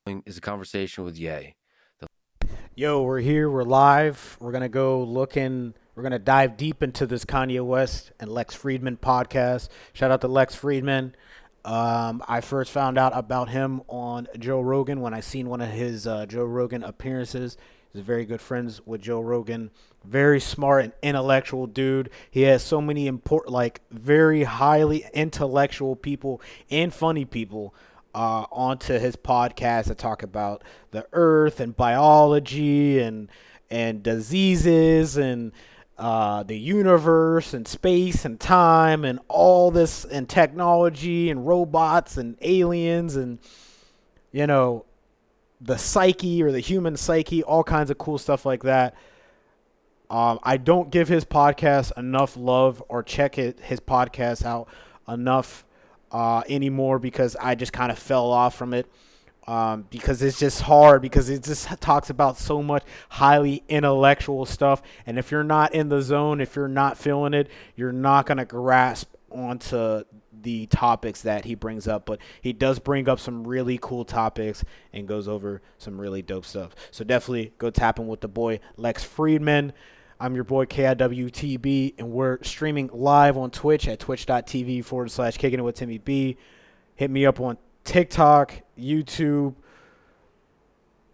Is a conversation with Ye. Yo, we're here. We're live. We're gonna go looking. We're gonna dive deep into this Kanye West and Lex Friedman podcast. Shout out to Lex Friedman. I first found out about him on Joe Rogan when I seen one of his Joe Rogan appearances. He's very good friends with Joe Rogan. Very smart and intellectual dude. He has so many important, like very highly intellectual people and funny people onto his podcast to talk about the earth and biology and diseases and the universe and space and time and all this and technology and robots and aliens and you know the psyche or the human psyche, all kinds of cool stuff like that. I don't give his podcast enough love or check his podcast out enough anymore because I just kind of fell off from it because it's just hard because it just talks about so much highly intellectual stuff. And if you're not in the zone, if you're not feeling it, you're not going to grasp onto the topics that he brings up. But he does bring up some really cool topics and goes over some really dope stuff. So definitely go tap in with the boy Lex Friedman. I'm your boy KIWTB, and we're streaming live on Twitch at twitch.tv/ kicking it with Timmy B. Hit me up on TikTok, YouTube,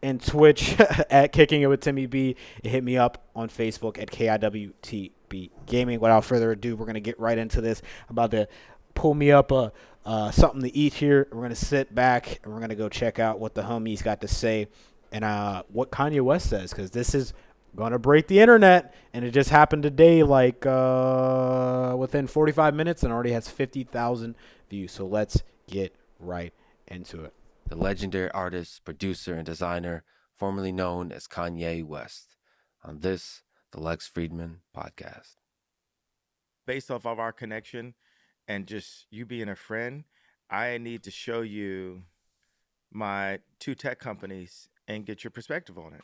and Twitch at Kicking It with Timmy B. And hit me up on Facebook at KIWTB Gaming. Without further ado, we're going to get right into this. I'm about to pull me up something to eat here. We're going to sit back and we're going to go check out what the homies got to say and what Kanye West says, because this is going to break the internet. And it just happened today, like within 45 minutes, and already has 50,000 views. So let's get right into it. The legendary artist, producer, and designer formerly known as Kanye West. On this, the Lex Friedman podcast. Based off of our connection and just you being a friend, I need to show you my two tech companies and get your perspective on it.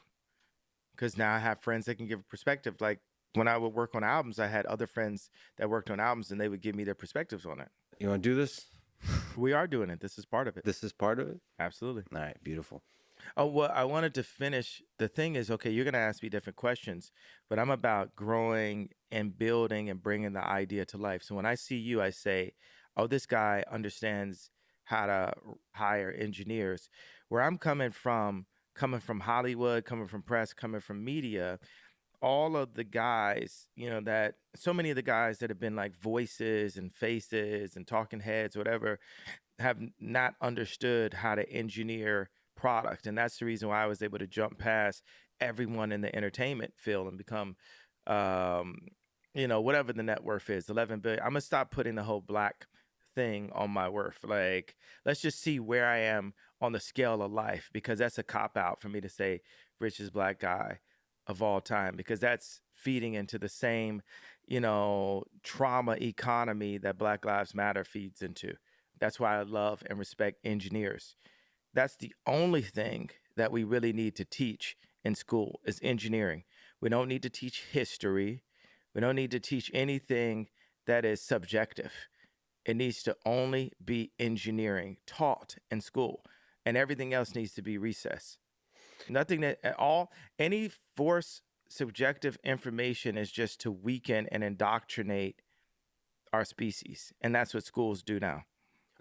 Because now I have friends that can give a perspective. Like when I would work on albums, I had other friends that worked on albums and they would give me their perspectives on it. You want to do this? We are doing it. This is part of it. This is part of it? Absolutely. All right, beautiful. Oh, well, I wanted to finish. The thing is, okay, you're going to ask me different questions, but I'm about growing and building and bringing the idea to life. So when I see you, I say, oh, this guy understands how to hire engineers. Where I'm coming from Hollywood, coming from press, coming from media, all of the guys, that so many of the guys that have been like voices and faces and talking heads, whatever, have not understood how to engineer product. And that's the reason why I was able to jump past everyone in the entertainment field and become, whatever the net worth is, 11 billion. I'm going to stop putting the whole black thing on my worth. Like, let's just see where I am on the scale of life, because that's a cop out for me to say richest black guy of all time, because that's feeding into the same, trauma economy that Black Lives Matter feeds into. That's why I love and respect engineers. That's the only thing that we really need to teach in school is engineering. We don't need to teach history. We don't need to teach anything that is subjective. It needs to only be engineering taught in school, and everything else needs to be recess. Nothing that at all, any force subjective information is just to weaken and indoctrinate our species. And that's what schools do now.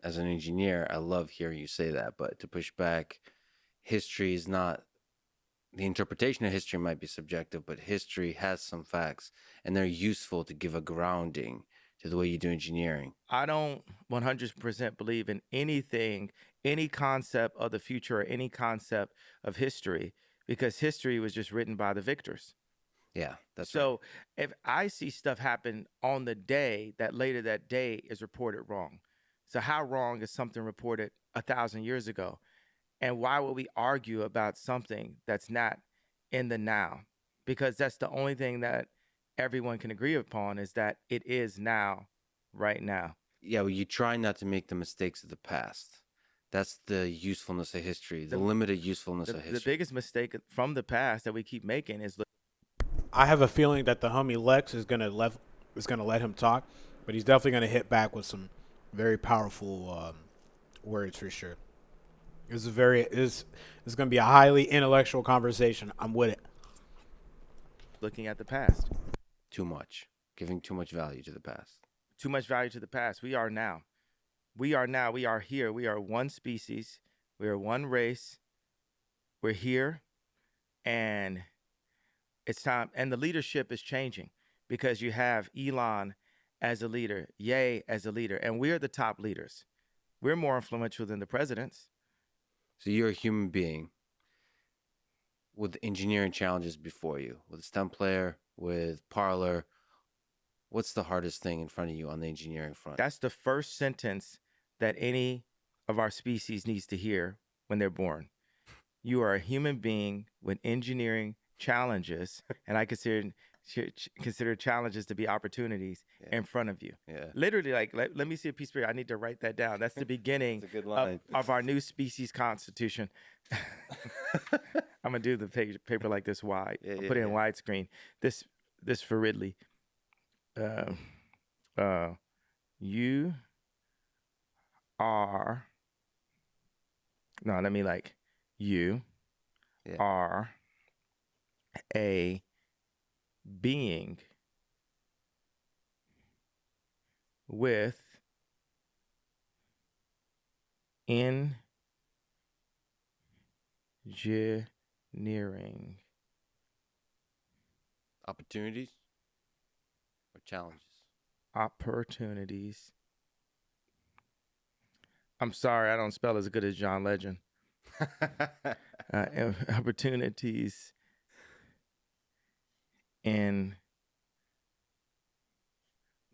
As an engineer, I love hearing you say that, but to push back, history is not, the interpretation of history might be subjective, but history has some facts, and they're useful to give a grounding to the way you do engineering. I don't 100% believe in anything, any concept of the future or any concept of history, because history was just written by the victors. Yeah, that's right. So if I see stuff happen on the day that later that day is reported wrong. So how wrong is something reported 1,000 years ago? And why would we argue about something that's not in the now? Because that's the only thing that everyone can agree upon, is that it is now, right now. Yeah, well, you try not to make the mistakes of the past. That's the usefulness of history, the The, limited usefulness of the history. biggest mistake from the past that we keep making is I have a feeling that the homie Lex is gonna let him talk, but he's definitely gonna hit back with some very powerful words for sure. This is going to be a highly intellectual conversation. I'm with it. Looking at the past. Too much. Giving too much value to the past. Too much value to the past. We are now. We are now. We are here. We are one species. We are one race. We're here. And it's time. And the leadership is changing because you have Elon as a leader, Ye as a leader, and we're the top leaders. We're more influential than the presidents. So you're a human being with engineering challenges before you, with STEM player, with Parlor. What's the hardest thing in front of you on the engineering front? That's the first sentence that any of our species needs to hear when they're born. You are a human being with engineering challenges, and I consider challenges to be opportunities in front of you. Yeah. Literally, like, let me see a piece of paper. I need to write that down. That's the beginning That's a good line. of our new species constitution. I'm gonna do the paper like this wide. Yeah, I'll yeah, put it in yeah. widescreen. This for Ridley. You are no. Let me like you Yeah. are a being with engineering Opportunities or challenges? opportunities. I'm sorry, I don't spell as good as John Legend. Opportunities in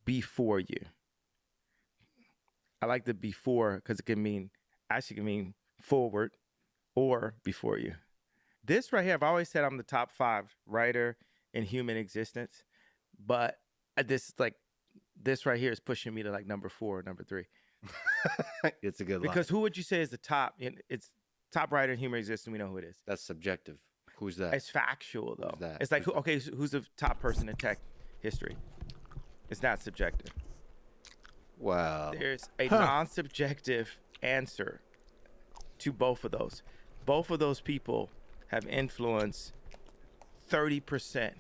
before you. I like the before because it can mean forward or before you. This right here, I've always said I'm the top 5 writer in human existence, but this right here is pushing me to like number 4 or number 3. It's a good line. Because who would you say is the top? It's top writer in human existence. We know who it is. That's subjective. Who's that? It's factual though. Who's that? It's like who's the top person in tech history? It's not subjective. Wow. There's a non-subjective answer to both of those. Both of those people have influenced 30%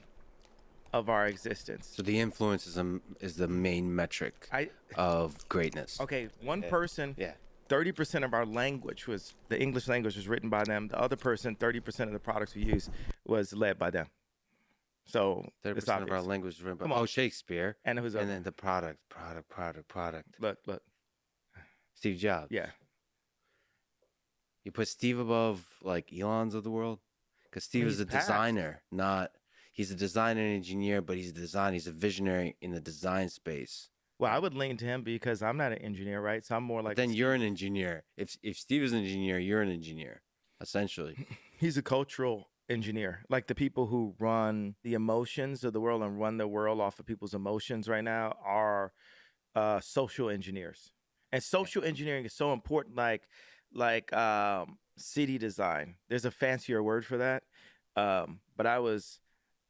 of our existence. So the influence is the main metric of greatness. Okay, one person, Yeah. 30% of our language was, the English language was written by them. The other person, 30% of the products we use was led by them. So 30% of our language is written by Shakespeare. And who's and then the product. Look. Steve Jobs. Yeah. You put Steve above like Elon's of the world? Because Steve is a designer, he's a designer and engineer, but he's a visionary in the design space. Well, I would lean to him because I'm not an engineer, right? So I'm more like. But then you're an engineer. If Steve is an engineer, you're an engineer, essentially. He's a cultural engineer. Like the people who run the emotions of the world and run the world off of people's emotions right now are social engineers. And social engineering is so important. Like city design. There's a fancier word for that. But I was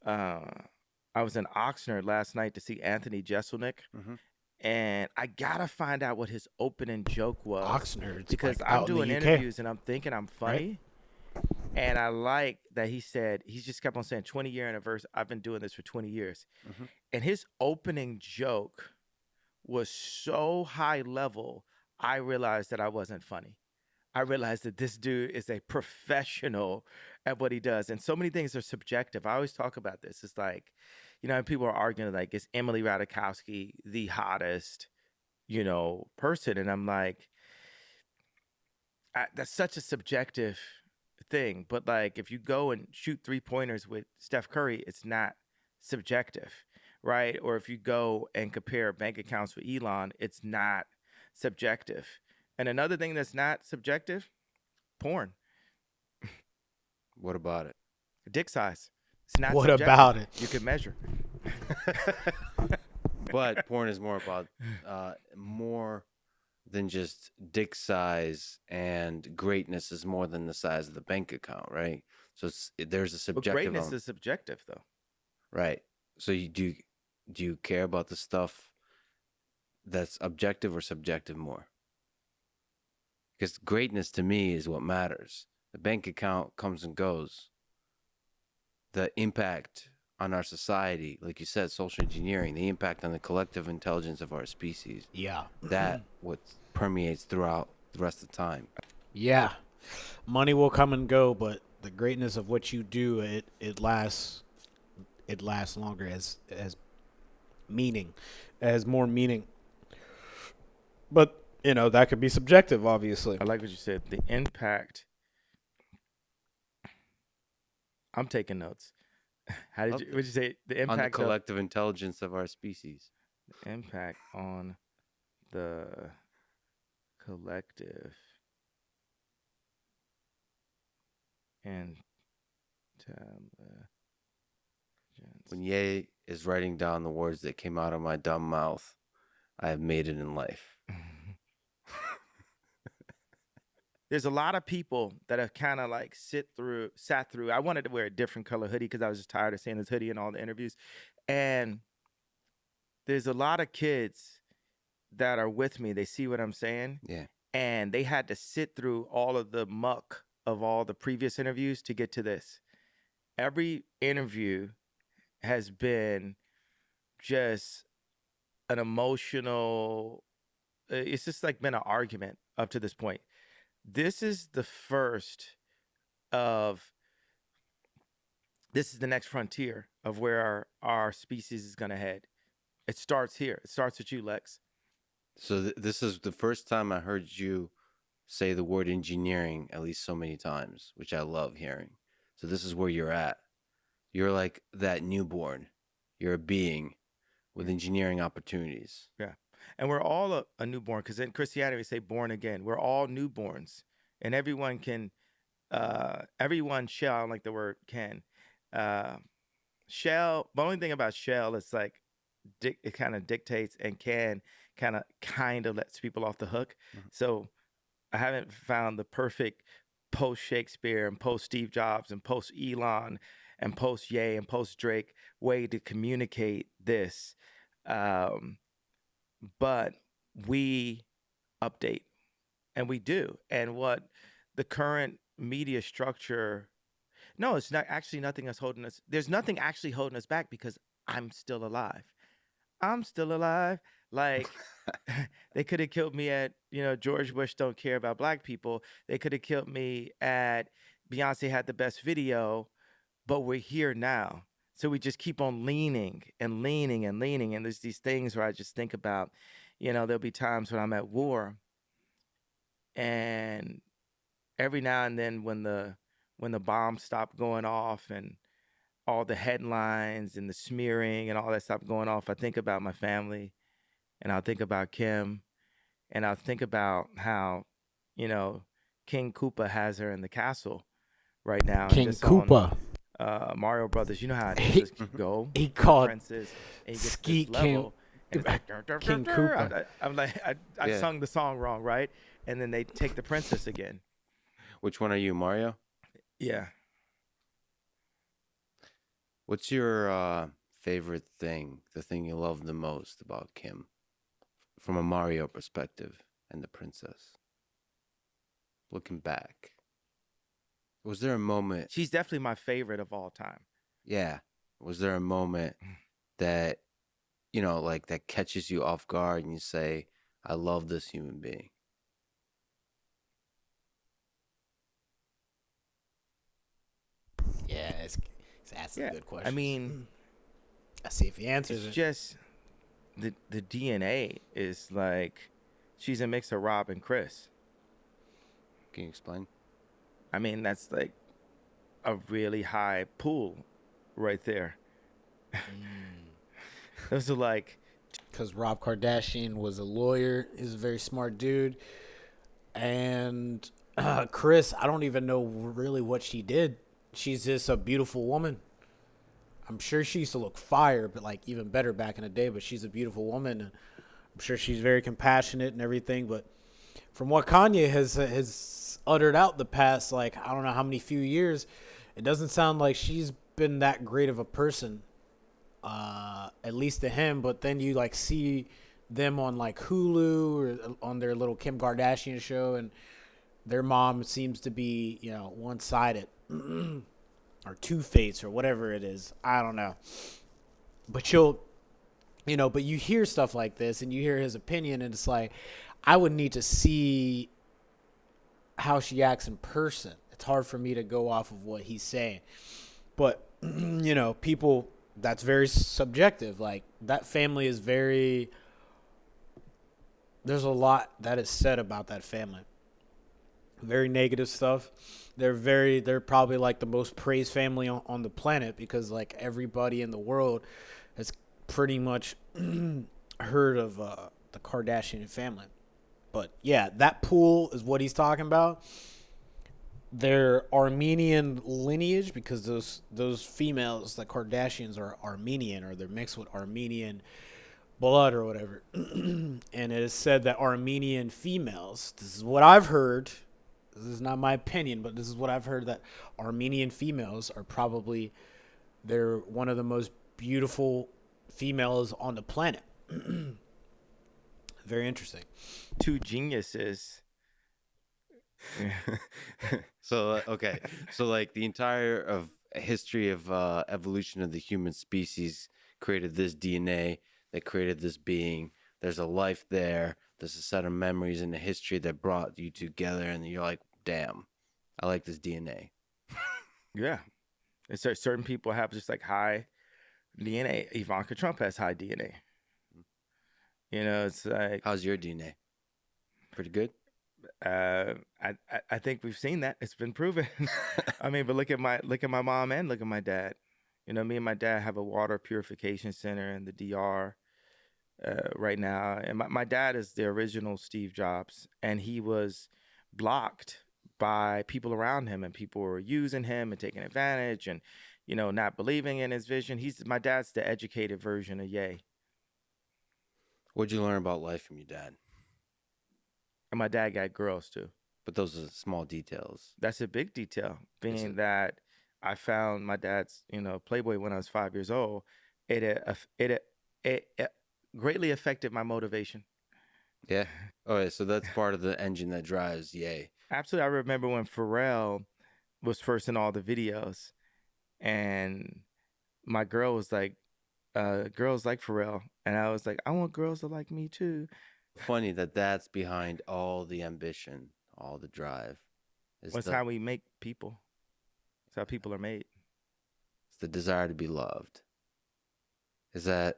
in Oxnard last night to see Anthony Jeselnik. Mm-hmm. And I gotta find out what his opening joke was. Oxnard, because like I'm doing interviews and I'm thinking I'm funny. Right? And I like that he just kept on saying 20-year anniversary. I've been doing this for 20 years. Mm-hmm. And his opening joke was so high level, I realized that I wasn't funny. I realized that this dude is a professional at what he does. And so many things are subjective. I always talk about this. It's like, people are arguing like, is Emily Ratajkowski the hottest, person? And I'm like, that's such a subjective thing. But like, if you go and shoot 3-pointers with Steph Curry, it's not subjective, right? Or if you go and compare bank accounts with Elon, it's not subjective. And another thing that's not subjective, porn. What about it? Dick size. It's not What subjective. about it? You can measure. But porn is more about more than just dick size, and greatness is more than the size of the bank account, right? So there's a subjective. But greatness is subjective, though. Right. So do you care about the stuff that's objective or subjective more? Because greatness to me is what matters. The bank account comes and goes. The impact on our society, like you said, social engineering, the impact on the collective intelligence of our species, Yeah. that what permeates throughout the rest of the time. Yeah. Money will come and go, but the greatness of what you do, it lasts. It lasts longer as meaning, as more meaning. But that could be subjective, obviously. I like what you said. The impact. I'm taking notes. How did Love you? this. Would you say the On the impact of collective intelligence of our species. impact on the collective intelligence? When Ye is writing down the words that came out of my dumb mouth, I have made it in life. There's a lot of people that have kind of like sat through. I wanted to wear a different color hoodie because I was just tired of seeing this hoodie in all the interviews. And there's a lot of kids that are with me. They see what I'm saying. Yeah. And they had to sit through all of the muck of all the previous interviews to get to this. Every interview has been just an emotional, it's just like been an argument up to this point. This is the first of, this is the next frontier of where our species is going to head. It starts here. It starts with you, Lex. So this is the first time I heard you say the word engineering at least so many times, which I love hearing. So this is where you're at. You're like that newborn. You're a being with engineering opportunities. Yeah. And we're all a newborn, because in Christianity we say born again. We're all newborns. And everyone can, everyone shall, I don't like the word can. Shall, the only thing about shall is like, it kind of dictates, and can kind of lets people off the hook. Mhm. So I haven't found the perfect post Shakespeare and post Steve Jobs and post Elon and post Ye and post Drake way to communicate this. But we update, and we do. And what the current media structure, no, it's not actually nothing that's holding us. There's nothing actually holding us back, because I'm still alive. I'm still alive. Like, they could have killed me at, George Bush don't care about black people. They could have killed me at Beyonce had the best video, but we're here now. So we just keep on leaning and leaning and leaning. And there's these things where I just think about, there'll be times when I'm at war, and every now and then when the bombs stop going off and all the headlines and the smearing and all that stuff going off, I think about my family, and I'll think about Kim, and I'll think about how, King Koopa has her in the castle right now, and King just on Koopa. Mario Brothers. You know how it is. He, Just go he to the called princess, and you get to Skeet this King level, and it's like "Dur, dur, dur, King dur." Koopa. I'm like, I Yeah. sung the song wrong, right? And then they take the princess again. Which one are you, Mario? Yeah. What's your favorite thing, the thing you love the most about Kim from a Mario perspective and the princess? Looking back, was there a moment? She's definitely my favorite of all time. Yeah. Was there a moment that, like that catches you off guard and you say, I love this human being? Yeah, that's a Yeah. good question. I mean, Let's see if he answers it's it. just the DNA is like, she's a mix of Rob and Chris. Can you explain? I mean, that's like a really high pool right there. Those are like, Because Rob Kardashian was a lawyer. He's a very smart dude. And Chris, I don't even know really what she did. She's just a beautiful woman. I'm sure she used to look fire, but like even better back in the day. But she's a beautiful woman. And I'm sure she's very compassionate and everything. But from what Kanye has uttered out the past, like I don't know how many few years, it doesn't sound like she's been that great of a person. At least to him. But then you see them on like Hulu or on their little Kim Kardashian show, and their mom seems to be, one-sided or two-faced or whatever it is. I don't know. But but you hear stuff like this and you hear his opinion, and it's like, I would need to see how she acts in person. It's hard for me to go off of what he's saying. But, people, that's very subjective. Like, that family is very, there's a lot that is said about that family. Very negative stuff. They're probably like the most praised family on the planet, because like everybody in the world has pretty much heard of the Kardashian family. But yeah, that pool is what he's talking about. Their Armenian lineage, because those females, the Kardashians, are Armenian, or they're mixed with Armenian blood or whatever. And it is said that Armenian females, this is what I've heard, this is not my opinion, but this is what I've heard, that Armenian females are probably, they're one of the most beautiful females on the planet. Very interesting. Two geniuses. So okay, so like the entire of history of evolution of the human species created this DNA that created this being. There's a life there. There's a set of memories in the history that brought you together, and you're like, damn, I like this DNA. Yeah. And so certain people have just like high DNA. Ivanka Trump has high DNA. It's like, How's your DNA? Pretty good. I think we've seen that. It's been proven. I mean, but look at my mom and look at my dad. Me and my dad have a water purification center in the DR right now. And my dad is the original Steve Jobs, and he was blocked by people around him, and people were using him and taking advantage and, not believing in his vision. My dad's the educated version of Ye. What'd you learn about life from your dad? And my dad got girls too. But those are small details. That's a big detail, being that I found my dad's, Playboy when I was 5 years old. It greatly affected my motivation. Yeah. All right. So that's part of the engine that drives Ye. Absolutely. I remember when Pharrell was first in all the videos, and my girl was like, girls like Pharrell. And I was like, I want girls to like me too. Funny that that's behind all the ambition, all the drive. It's how we make people. It's how people are made. It's the desire to be loved. Is that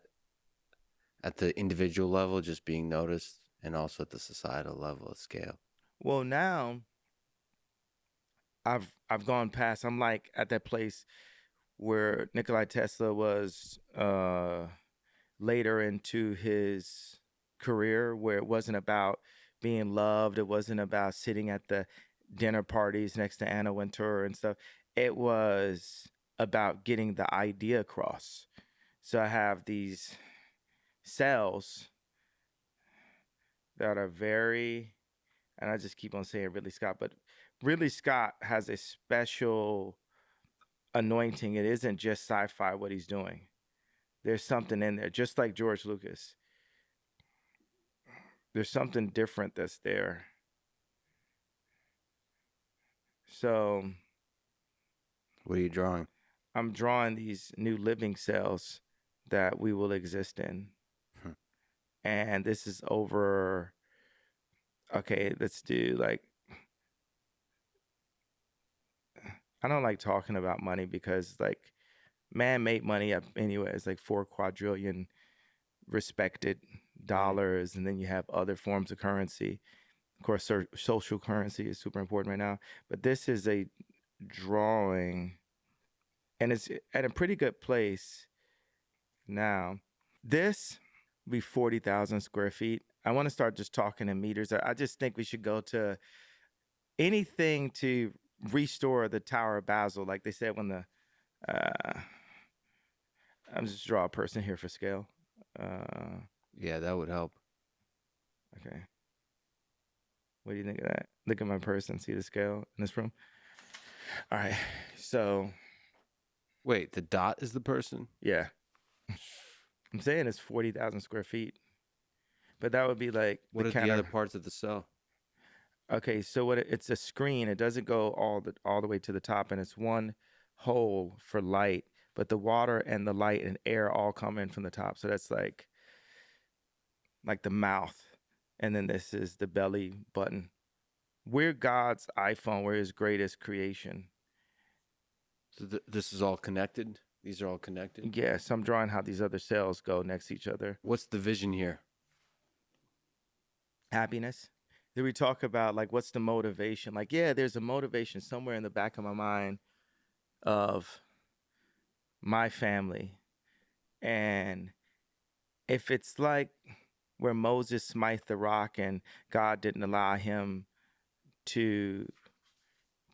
at the individual level, just being noticed, and also at the societal level of scale? Well, now I've gone past. I'm like at that place where Nikolai Tesla was later into his career, where it wasn't about being loved. It wasn't about sitting at the dinner parties next to Anna Wintour and stuff. It was about getting the idea across. So I have these cells that are very, and I just keep on saying Ridley Scott, but Ridley Scott has a special anointing. It isn't just sci-fi what he's doing. There's something in there, just like George Lucas. There's something different that's there. So, what are you drawing? I'm drawing these new living cells that we will exist in. And this is over, okay, let's do like, I don't like talking about money because like man-made money anyway is like 4 quadrillion respected dollars, and then you have other forms of currency. Of course, social currency is super important right now, but this is a drawing, and it's at a pretty good place now. This will be 40,000 square feet. I want to start just talking in meters. I just think we should go to anything to restore the Tower of Basel, like they said when the I'm just draw a person here for scale. Yeah, that would help. Okay. What do you think of that? Look at my person. See the scale in this room? All right. So. Wait, the dot is the person? Yeah. I'm saying it's 40,000 square feet. But that would be like what are the other parts of the cell? Okay, so it's a screen. It doesn't go all the way to the top, and it's one hole for light, but the water and the light and air all come in from the top. So that's like the mouth, and then this is the belly button. We're God's iPhone. We're His greatest creation. So this is all connected. These are all connected. Yes, I'm drawing how these other cells go next to each other. What's the vision here? Happiness. Then we talk about like what's the motivation? Like, yeah, there's a motivation somewhere in the back of my mind of my family. And if it's like where Moses smite the rock and God didn't allow him to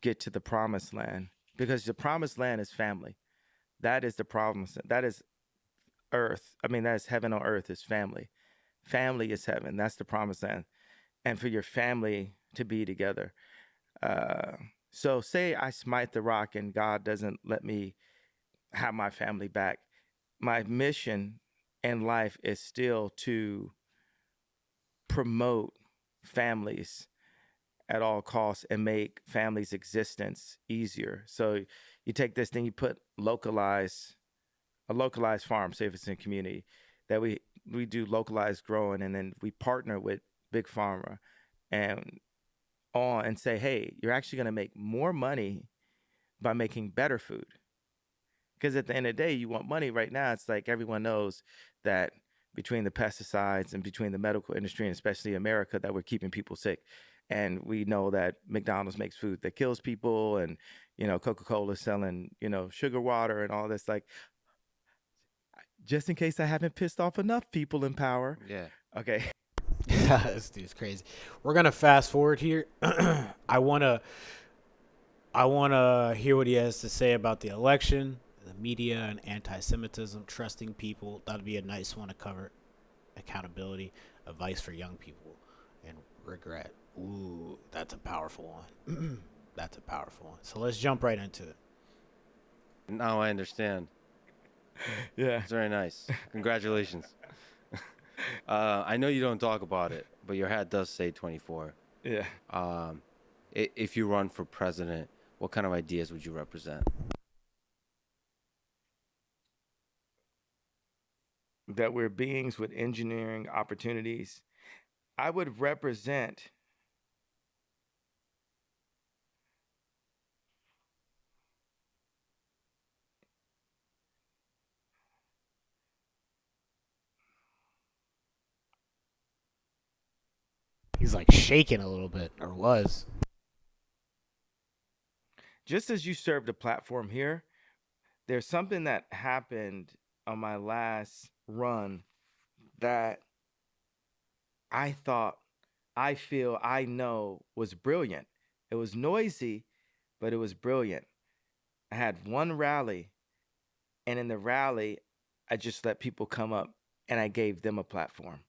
get to the promised land, because the promised land is family. That is the promise. That is earth. I mean, that is heaven on earth is family. Family is heaven. That's the promised land. And for your family to be together. So say I smite the rock and God doesn't let me have my family back. My mission in life is still to promote families at all costs and make families' existence easier. So you take this thing, you put a localized farm, say if it's in a community, that we do localized growing, and then we partner with Big Pharma and and say, hey, you're actually going to make more money by making better food. Because at the end of the day, you want money right now. It's like everyone knows that between the pesticides and between the medical industry, and especially America, that we're keeping people sick. And we know that McDonald's makes food that kills people, and Coca-Cola selling sugar water and all this. Like, just in case I haven't pissed off enough people in power. Yeah. Okay. This dude's crazy. We're gonna fast forward here. I wanna hear what he has to say about the election, the media, and anti-Semitism. Trusting people. That'd be a nice one to cover. Accountability, advice for young people, and regret. Ooh, that's a powerful one. That's a powerful one. So let's jump right into it. Now I understand. Yeah. It's very nice. Congratulations. I know you don't talk about it, but your hat does say 24. Yeah. If you run for president, what kind of ideas would you represent? That we're beings with engineering opportunities. I would represent He's like shaking a little bit, or was. just as you served a platform here, there's something that happened on my last run that I thought, I feel, I know was brilliant. It was noisy, but it was brilliant. I had one rally, and in the rally, I just let people come up and I gave them a platform.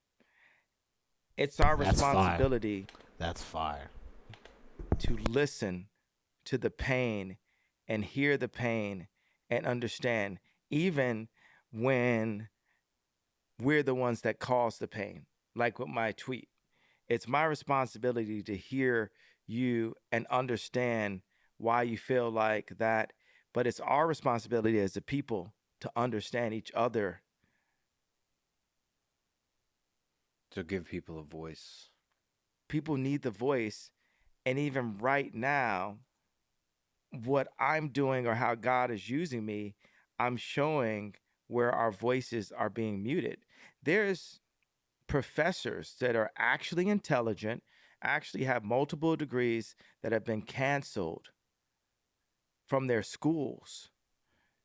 It's our That's fire. responsibility That's fire. to listen to the pain and hear the pain and understand, even when we're the ones that cause the pain. Like with my tweet, it's my responsibility to hear you and understand why you feel like that. But it's our responsibility as a people to understand each other. To give people a voice. People need the voice. And even right now, what I'm doing or how God is using me, I'm showing where our voices are being muted. There's professors that are actually intelligent, actually have multiple degrees that have been canceled from their schools.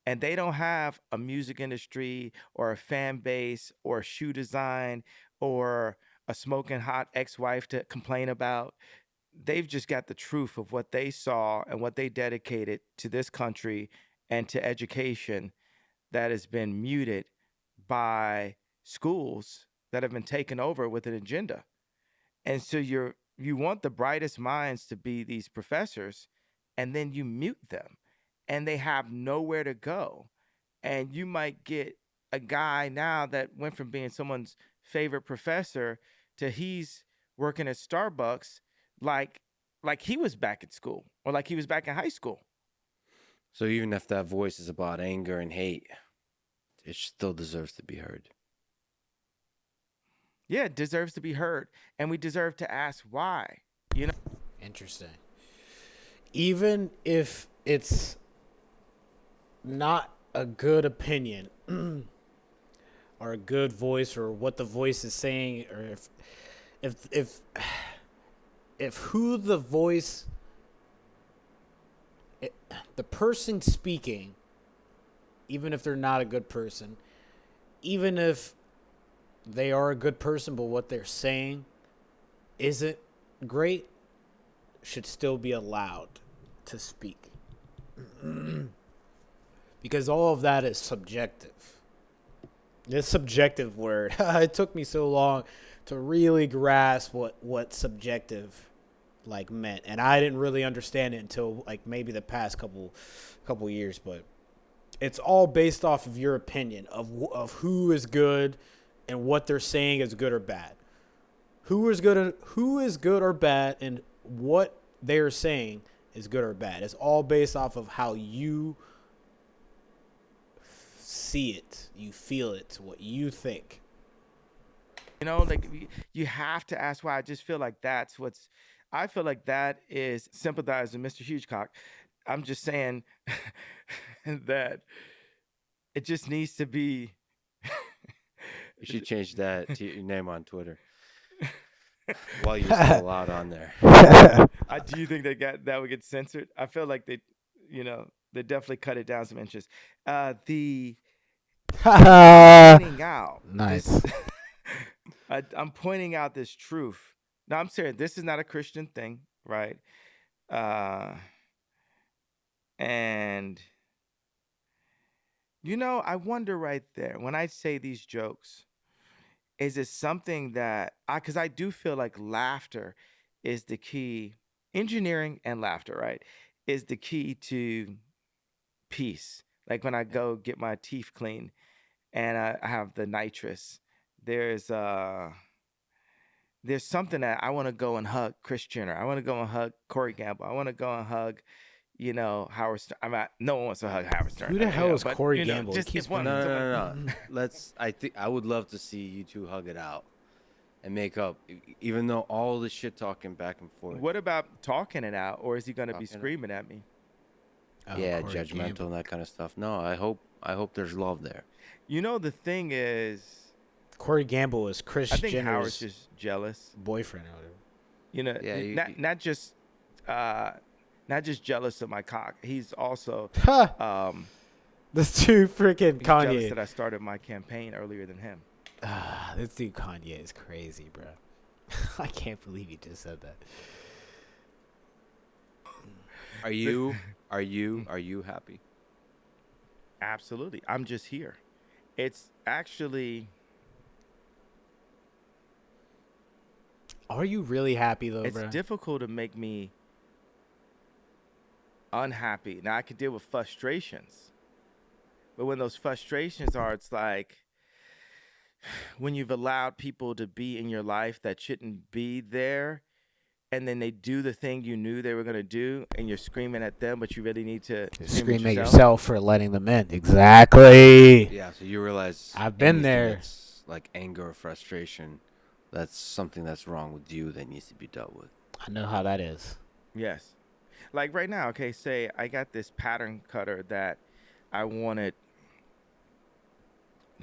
And they don't have a music industry or a fan base or shoe design or a smoking hot ex-wife to complain about. They've just got the truth of what they saw and what they dedicated to this country and to education that has been muted by schools that have been taken over with an agenda. And so you want the brightest minds to be these professors, and then you mute them and they have nowhere to go. And you might get a guy now that went from being someone's favorite professor to he's working at Starbucks like like he was back at school or like he was back in high school. So even if that voice is about anger and hate, it still deserves to be heard. Yeah, it deserves to be heard, and we deserve to ask why. Interesting. Even if it's not a good opinion or a good voice or what the voice is saying, or if who the voice, the person speaking, even if they're not a good person, even if they are a good person but what they're saying isn't great, should still be allowed to speak. Because all of that is subjective. This subjective word, it took me so long to really grasp what subjective like meant, and I didn't really understand it until like maybe the past couple years. But it's all based off of your opinion of who is good and what they're saying is good or bad. Who is good or bad, and what they're saying is good or bad. It's all based off of how you see it, you feel it, what you think. Like you have to ask why. I just feel like I feel like that is sympathizing Mr. Hugecock. I'm just saying that it just needs to be. You should change that to your name on Twitter while you're still allowed on there. Do you think that would get censored? I feel like they definitely cut it down some inches. The pointing out Nice. I'm pointing out this truth. Now I'm serious. This is not a Christian thing, right? And I wonder right there when I say these jokes, is it something that because I do feel like laughter is the key. Engineering and laughter, right, is the key to peace. Like when I go get my teeth cleaned and I have the nitrous, there's something that I want to go and hug Chris Jenner. I want to go and hug Corey Gamble. I want to go and hug, Howard Stern. No one wants to hug Howard Stern. Who the hell is but, Corey Gamble? Just He keeps if one. No. I think I would love to see you two hug it out and make up, even though all the shit talking back and forth. What about talking it out, or is he going to be Talking it screaming at me? Yeah, Corey judgmental Gamble. and that kind of stuff. No, I hope there's love there. The thing is, Corey Gamble is Chris I think Jenner's Howard's just jealous. boyfriend or whatever. Yeah, not just jealous of my cock. He's also This dude freaking he's jealous Kanye. that I started my campaign earlier than him. This dude Kanye is crazy, bro. I can't believe you just said that. Are you happy? Absolutely. I'm just here. It's actually. Are you really happy though, It's bro? difficult to make me unhappy. Now I could deal with frustrations, but when those frustrations are, it's like when you've allowed people to be in your life that shouldn't be there, and then they do the thing you knew they were going to do, and you're screaming at them, but you really need to Scream at yourself for letting them in. Exactly. Yeah, so you realize I've been anything there. that's like anger or frustration, that's something that's wrong with you that needs to be dealt with. I know how that is. Yes. Like right now, okay, say I got this pattern cutter that I wanted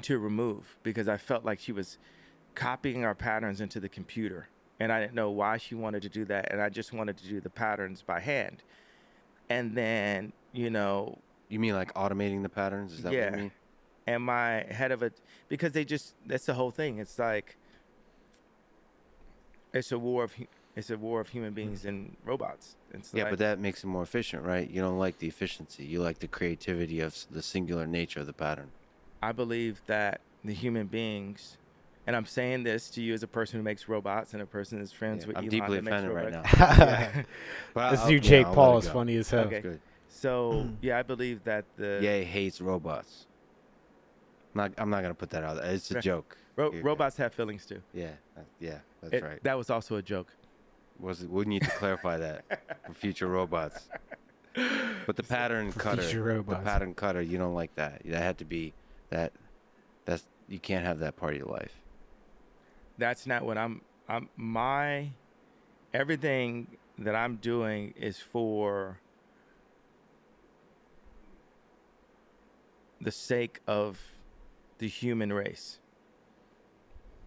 to remove because I felt like she was copying our patterns into the computer. And I didn't know why she wanted to do that. And I just wanted to do the patterns by hand. And then, You mean like automating the patterns? Is that what you mean? And my head of it, because that's the whole thing. It's like, it's a war of human beings and robots. But that makes it more efficient, right? You don't like the efficiency. You like the creativity of the singular nature of the pattern. I believe that the human beings, and I'm saying this to you as a person who makes robots and a person that's friends with I'm Elon deeply that makes offended right robots. now. Yeah. This dude Jake Paul is funny as hell. Okay. Good. So I believe that Ye hates robots. I'm not gonna put that out there. It's a joke. robots have feelings too. Yeah, that's right. That was also a joke. We need to clarify that for future robots. But the pattern For cutter, future robots. you don't like that. That had to be that. That's you can't have that part of your life. That's not what my everything that I'm doing is for the sake of the human race.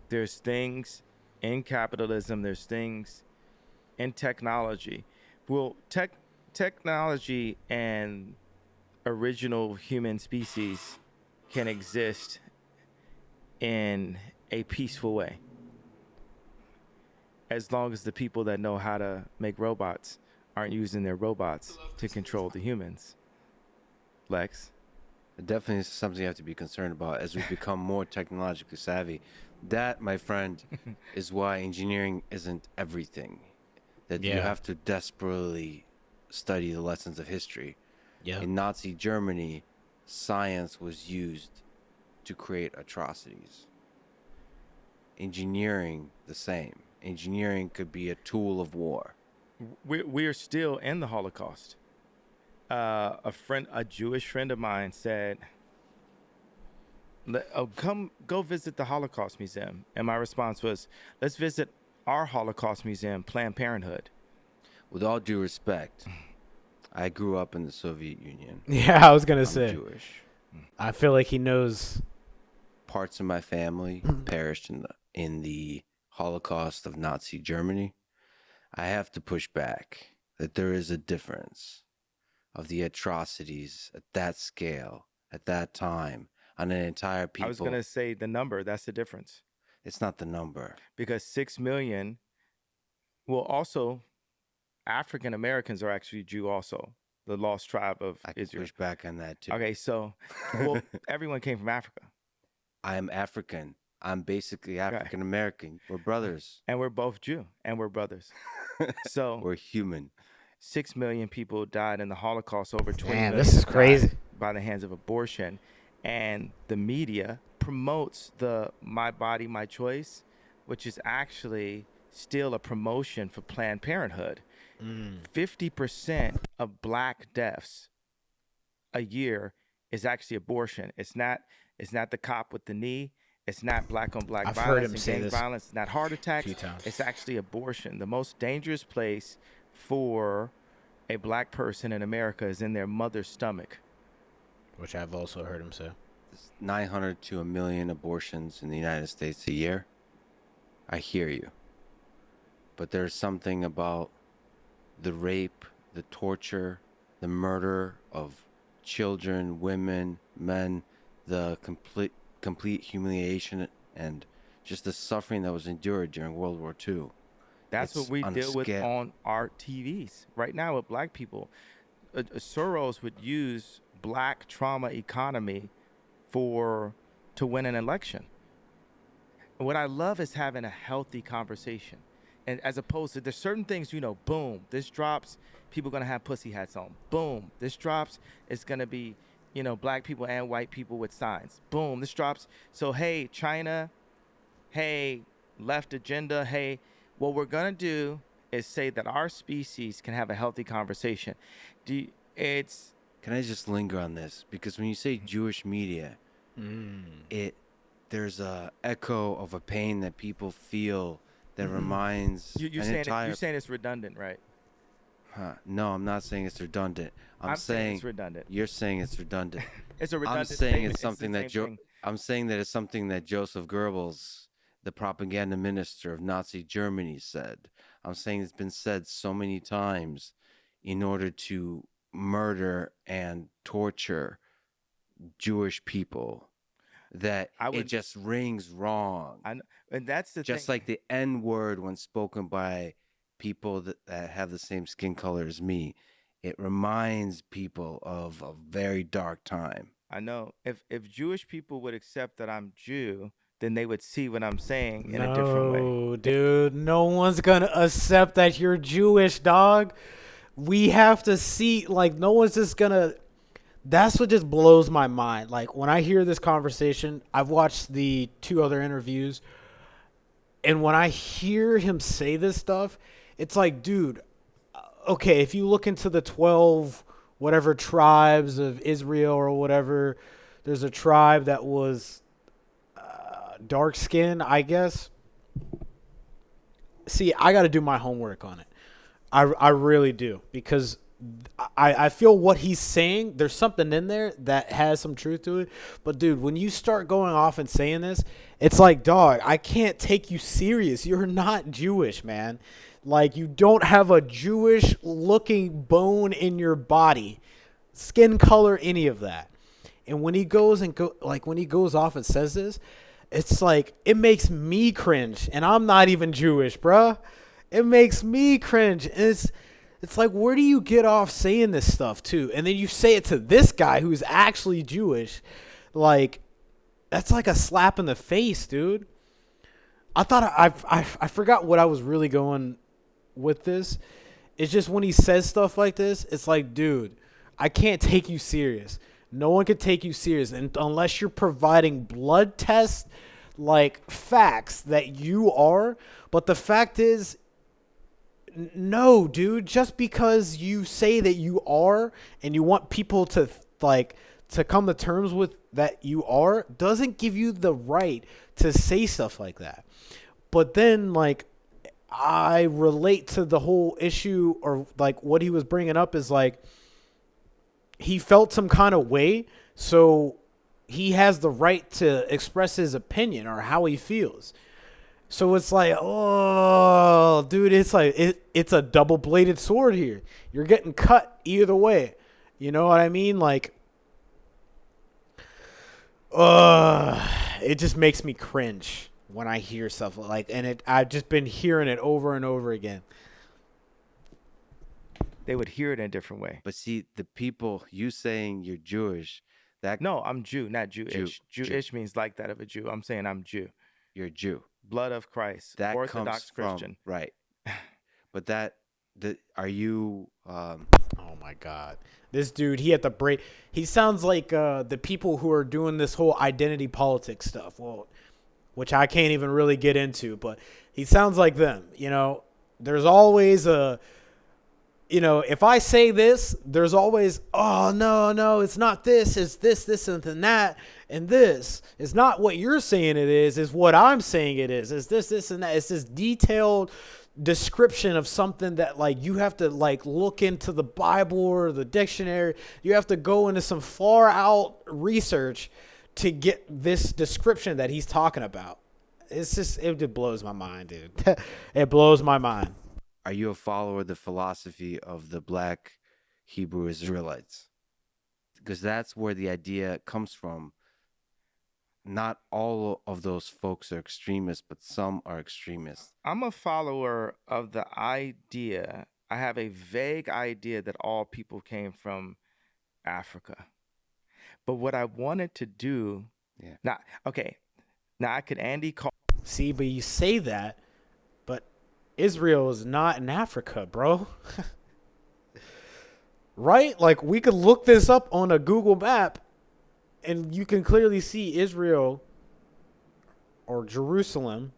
There's things in capitalism, there's things in technology. Well, technology and original human species can exist in a peaceful way, as long as the people that know how to make robots aren't using their robots to control the humans. Lex? It definitely is something you have to be concerned about as we become more technologically savvy. That, my friend, is why engineering isn't everything. That you Yeah. have to desperately study the lessons of history. Yeah. In Nazi Germany, science was used to create atrocities. Engineering, the same. Engineering could be a tool of war. We're still in the Holocaust. A Jewish friend of mine said, go visit the Holocaust Museum. And my response was, let's visit our Holocaust Museum, Planned Parenthood. With all due respect, I grew up in the Soviet Union. Yeah, I was gonna I'm say. Jewish. I feel like he knows. Parts of my family perished in the Holocaust of Nazi Germany. I have to push back that there is a difference of the atrocities at that scale, at that time, on an entire people. I was going to say the number, that's the difference. It's not the number. Because 6 million, well, also, African Americans are actually Jew also, the lost tribe of I can Israel. push back on that too. Okay, so, well, everyone came from Africa. I am African. I'm basically African American. We're brothers. And we're both Jew, and we're brothers. So we're human. 6 million people died in the Holocaust. Over 20 Man, million this is crazy. by the hands of abortion. And the media promotes the My Body, My Choice, which is actually still a promotion for Planned Parenthood. 50% of black deaths a year is actually abortion. It's not the cop with the knee. It's not black on black violence and gang violence. It's not heart attacks. It's actually abortion. The most dangerous place for a black person in America is in their mother's stomach. Which I've also heard him say. There's 900 to 1 million abortions in the United States a year. I hear you. But there's something about the rape, the torture, the murder of children, women, men, the complete humiliation and just the suffering that was endured during World War II. That's what we deal with on our TVs right now with black people. Soros would use black trauma economy to win an election. And what I love is having a healthy conversation. And as opposed to, there's certain things, boom, this drops, people going to have pussy hats on. Boom, this drops, it's going to be, black people and white people with signs. Boom, this drops. So, hey, China, hey, left agenda, hey, what we're going to do is say that our species can have a healthy conversation. Can I just linger on this? Because when you say Jewish media, there's a echo of a pain that people feel that reminds you're saying it's redundant, right? No, I'm not saying it's redundant. I'm saying it's redundant. You're saying it's redundant. It's a redundant I'm saying statement. it's something I'm saying that it's something that Joseph Goebbels, the propaganda minister of Nazi Germany, said. I'm saying it's been said so many times in order to murder and torture Jewish people that it just rings wrong. And that's the just thing. Like the N word when spoken by people that have the same skin color as me, it reminds people of a very dark time. I know. If Jewish people would accept that I'm Jew, then they would see what I'm saying in a different way. No, dude. No one's going to accept that you're Jewish, dog. We have to see, no one's just going to. That's what just blows my mind. When I hear this conversation, I've watched the 2 other interviews, and when I hear him say this stuff, It's like, dude, okay, if you look into the 12 whatever tribes of Israel or whatever, there's a tribe that was dark skin, I guess. See, I got to do my homework on it. I really do, because I feel what he's saying, there's something in there that has some truth to it. But dude, when you start going off and saying this, it's like, dog, I can't take you serious. You're not Jewish, man. Like, you don't have a Jewish looking bone in your body, skin color, any of that. And when he goes when he goes off and says this, it's like, it makes me cringe, and I'm not even Jewish, bruh. It makes me cringe. And it's like, where do you get off saying this stuff too? And then you say it to this guy who's actually Jewish. Like, that's like a slap in the face, dude. I thought I forgot what I was really going with this. It's just when he says stuff like this, it's like, dude, I can't take you serious. No one can take you serious, and unless you're providing blood tests, like facts that you are. But the fact is, no, dude, just because you say that you are and you want people to to come to terms with that you are, doesn't give you the right to say stuff like that. But then, like, I relate to the whole issue, or like what he was bringing up is like, he felt some kind of way, so he has the right to express his opinion or how he feels. So it's like, oh, dude, it's like it's a double-bladed sword here. You're getting cut either way. You know what I mean? Like, it just makes me cringe when I hear stuff like, and I've just been hearing it over and over again. They would hear it in a different way. But see, the people, you saying you're Jewish, that No, I'm Jew, not Jewish. Jew. Jewish means like that of a Jew. I'm saying I'm Jew. you're a Jew. Blood of Christ. That Orthodox comes from Christian. right. But are you? Oh my God, this dude, he had to break. He sounds like the people who are doing this whole identity politics stuff. Well, which I can't even really get into, but he sounds like them. You know, there's always a. You know, if I say this, there's always, oh, no, it's not this, it's this, and that, and this. It's not what you're saying it is what I'm saying it is. It's this, and that. It's this detailed description of something that, like, you have to, like, look into the Bible or the dictionary. You have to go into some far out research to get this description that he's talking about. It's just, it just blows my mind, dude. It blows my mind. Are you a follower of the philosophy of the Black Hebrew Israelites? Because that's where the idea comes from. Not all of those folks are extremists, but some are extremists. I'm a follower of the idea. I have a vague idea that all people came from Africa. But what I wanted to do, now I could Andy call. See, but you say that, but Israel is not in Africa, bro. Right? Like, we could look this up on a Google map, and you can clearly see Israel or Jerusalem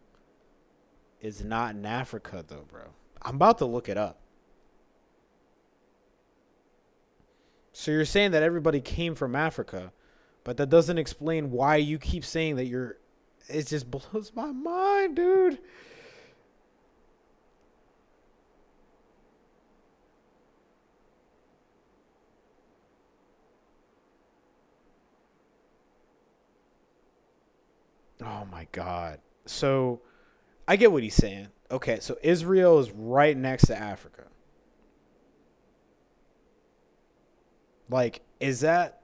is not in Africa, though, bro. I'm about to look it up. So you're saying that everybody came from Africa, but that doesn't explain why you keep saying that you're... It just blows my mind, dude. Oh my God. So I get what he's saying. Okay, so Israel is right next to Africa. Like, is that...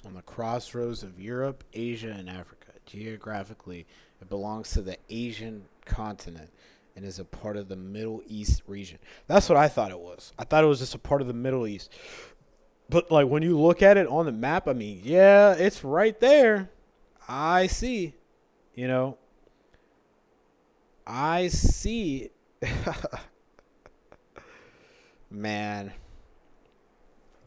on the crossroads of Europe, Asia, and Africa. Geographically, it belongs to the Asian continent and is a part of the Middle East region. That's what I thought it was. I thought it was just a part of the Middle East. But like when you look at it on the map, I mean, yeah, it's right there. I see. You know, I see. Man.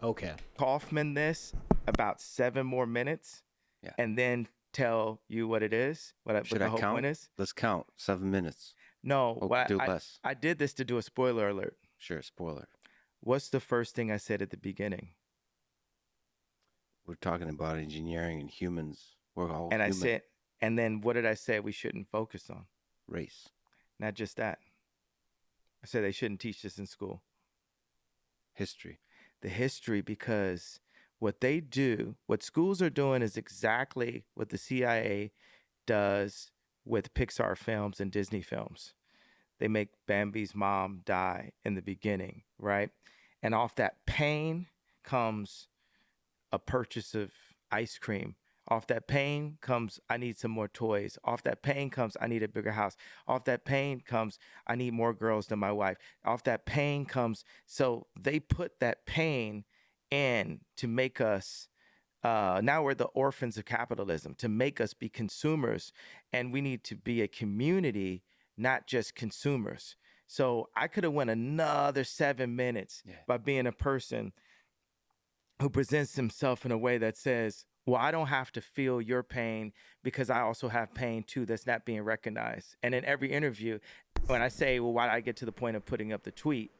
Okay. Kaufman this about 7 more minutes Yeah. and then tell you what it is, what Should the I whole count? point is? Let's count. 7 minutes. No, Oh, what do less. I did this to do a spoiler alert. Sure. Spoiler. What's the first thing I said at the beginning? We're talking about engineering and humans. We're all And I human. said, and then what did I say we shouldn't focus on? Race. Not just that. I said they shouldn't teach this in school. History. The history, because what they do, what schools are doing is exactly what the CIA does with Pixar films and Disney films. They make Bambi's mom die in the beginning, right? And off that pain comes a purchase of ice cream. Off that pain comes, I need some more toys. Off that pain comes, I need a bigger house. Off that pain comes, I need more girls than my wife. Off that pain comes, so they put that pain in to make us, now we're the orphans of capitalism, to make us be consumers. And we need to be a community, not just consumers. So I could have went another 7 minutes by being a person who presents himself in a way that says, well, I don't have to feel your pain because I also have pain too that's not being recognized. And in every interview, when I say, well, why did I get to the point of putting up the tweet?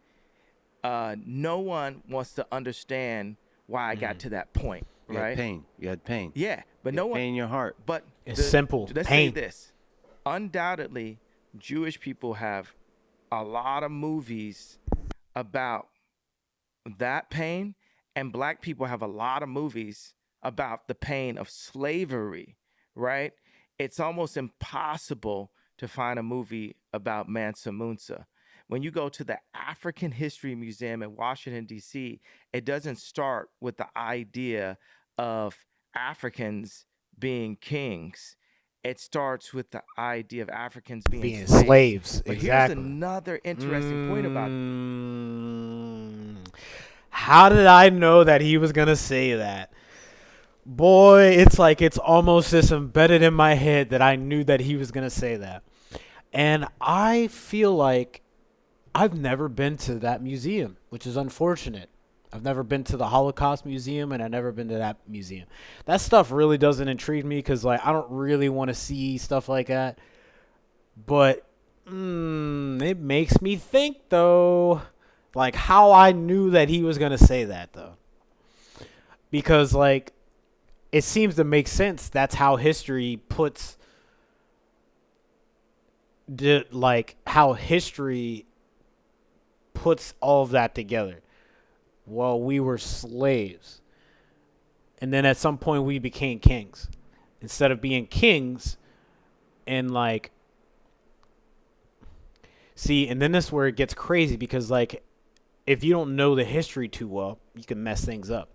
No one wants to understand why I got to that point, You right? had pain. You had pain. Yeah, but You no had one. pain in your heart. But It's simple. Let's say Pain. this: undoubtedly, Jewish people have a lot of movies about that pain, and Black people have a lot of movies about the pain of slavery, right? It's almost impossible to find a movie about Mansa Musa. When you go to the African History Museum in Washington, D.C., it doesn't start with the idea of Africans being kings. It starts with the idea of Africans being slaves. But here's Exactly. another interesting point about How did I know that he was going to say that? Boy, it's like it's almost just embedded in my head that I knew that he was going to say that. And I feel like I've never been to that museum, which is unfortunate. I've never been to the Holocaust Museum, and I've never been to that museum. That stuff really doesn't intrigue me because, like, I don't really want to see stuff like that. But it makes me think, though, like how I knew that he was gonna say that, though, because like it seems to make sense. That's how history puts, like how history puts all of that together. Well, we were slaves, and then at some point we became kings. Instead of being kings, and like, see, and then that's where it gets crazy because like if you don't know the history too well, you can mess things up.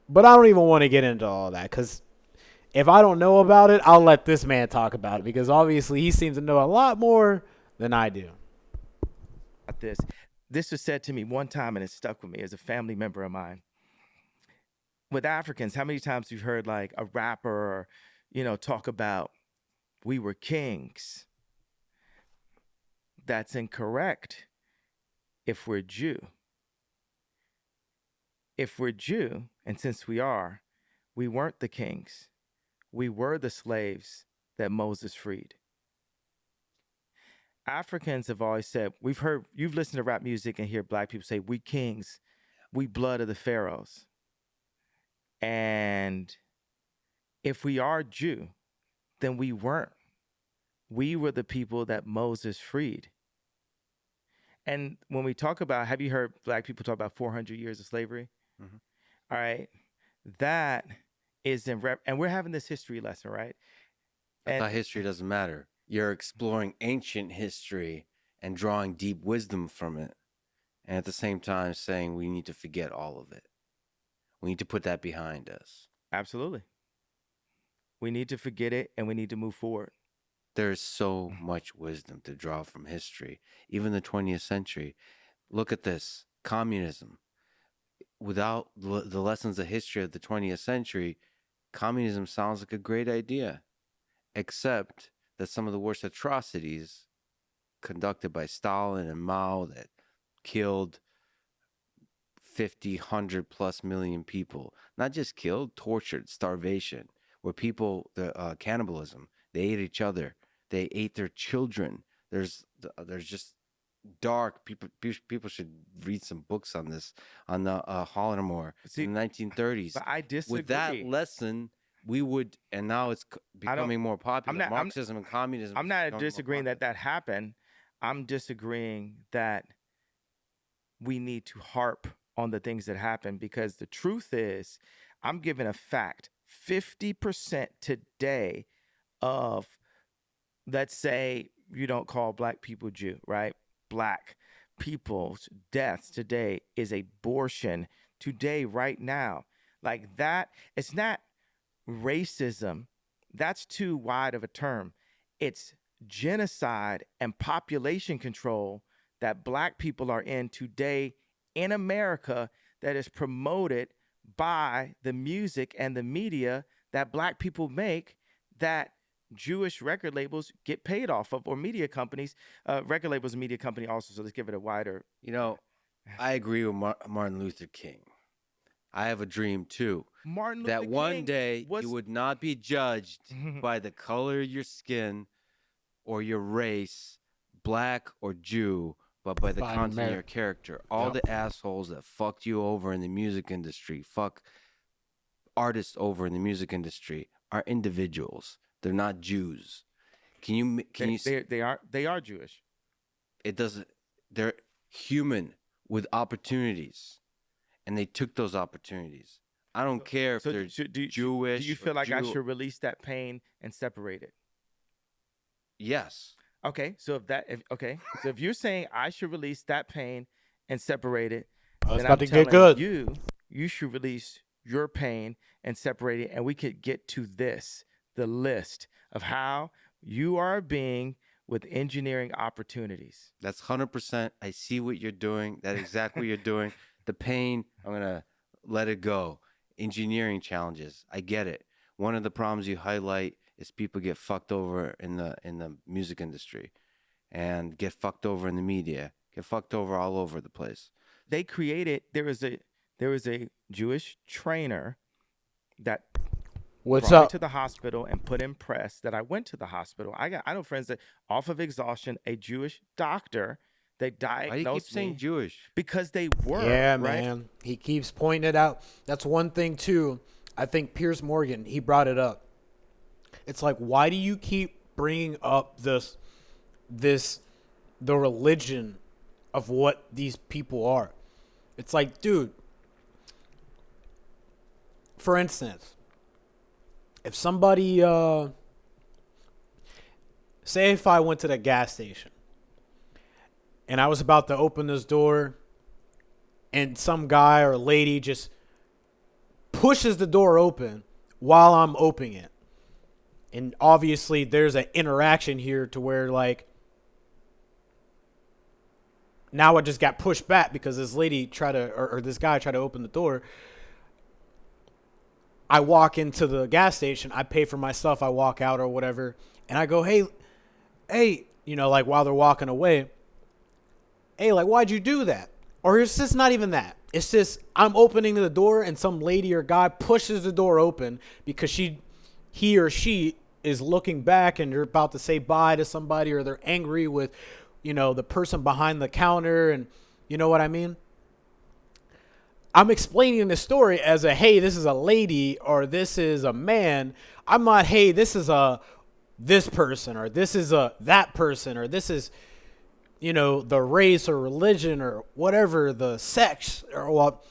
But I don't even want to get into all that because if I don't know about it, I'll let this man talk about it because obviously he seems to know a lot more than I do. this. This was said to me one time and it stuck with me as a family member of mine. With Africans, how many times you've heard like a rapper or, talk about we were kings? That's incorrect if we're Jew. If we're Jew, and since we are, we weren't the kings. We were the slaves that Moses freed. Africans have always said, you've listened to rap music and hear Black people say, we kings, we blood of the pharaohs. And if we are Jew, then we weren't. We were the people that Moses freed. And when we talk about, have you heard Black people talk about 400 years of slavery? Mhm. All right. That is and we're having this history lesson, right? I thought history doesn't matter. You're exploring ancient history and drawing deep wisdom from it. And at the same time saying we need to forget all of it. We need to put that behind us. Absolutely. We need to forget it and we need to move forward. There's so much wisdom to draw from history, even the 20th century. Look at this communism. without the lessons of history of the 20th century, communism sounds like a great idea, except that some of the worst atrocities conducted by Stalin and Mao that killed 50, 100 plus million people, not just killed, tortured, starvation, where people, the cannibalism, they ate each other, they ate their children. There's just dark people should read some books on this, on the Holodomor See, in the 1930s. but I With that disagree. lesson, we would, and now it's I don't. becoming more popular. not- I'm- Marxism and communism. I'm is not becoming more disagreeing popular. that happened. I'm disagreeing that we need to harp on the things that happen, because the truth is, I'm giving a fact. 50% today of, let's say, you don't call black people Jew, right? Black people's deaths today is abortion today, right now. Like that, it's not racism. That's too wide of a term. It's genocide and population control that black people are in today in America, that is promoted by the music and the media that black people make, that Jewish record labels get paid off of, or media companies. Record labels and media company also, so let's give it a wider. You know, I agree with Martin Luther King. I have a dream too. Martin Luther That King one day was you would not be judged by the color of your skin or your race, black or Jew, but by the By content of merit. your character. All Yep. the assholes that fucked you over in the music industry, fuck artists over in the music industry, are individuals. They're not Jews. Can you they are Jewish. it doesn't they're human with opportunities, and they took those opportunities. I don't care if So they're do Jewish. you feel or like I Jew- should release that pain and separate it? Yes. Okay, so if you're saying I should release that pain and separate it, Oh, it's then about I'm to get telling good. you should release your pain and separate it, and we could get to this, the list of how you are a being with engineering opportunities. That's 100%. I see what you're doing. That's exactly what you're doing. The pain, I'm going to let it go. Engineering challenges. I get it. One of the problems you highlight is people get fucked over in the music industry, and get fucked over in the media, get fucked over all over the place. They created there was a Jewish trainer that What's brought me up? to the hospital and put in press that I went to the hospital. I know friends that off of exhaustion, a Jewish doctor, they Why do you keep diagnosed saying me Jewish? because they were, Yeah, right? man. He keeps pointing it out. That's one thing too. I think Piers Morgan, he brought it up. It's like, why do you keep bringing up the religion of what these people are? It's like, dude, for instance, if somebody, say if I went to the gas station and I was about to open this door and some guy or lady just pushes the door open while I'm opening it. And obviously there's an interaction here to where, like, now I just got pushed back because this lady tried to, or this guy tried to open the door. I walk into the gas station, I pay for my stuff, I walk out or whatever, and I go, hey, like while they're walking away, hey, like, why'd you do that? Or it's just not even that. It's just I'm opening the door and some lady or guy pushes the door open because he or she is looking back and they're about to say bye to somebody, or they're angry with, the person behind the counter, and you know what I mean? I'm explaining the story as a, hey, this is a lady or this is a man. I'm not, hey, this is this person or this is that person or this is, the race or religion or whatever, the sex, or what.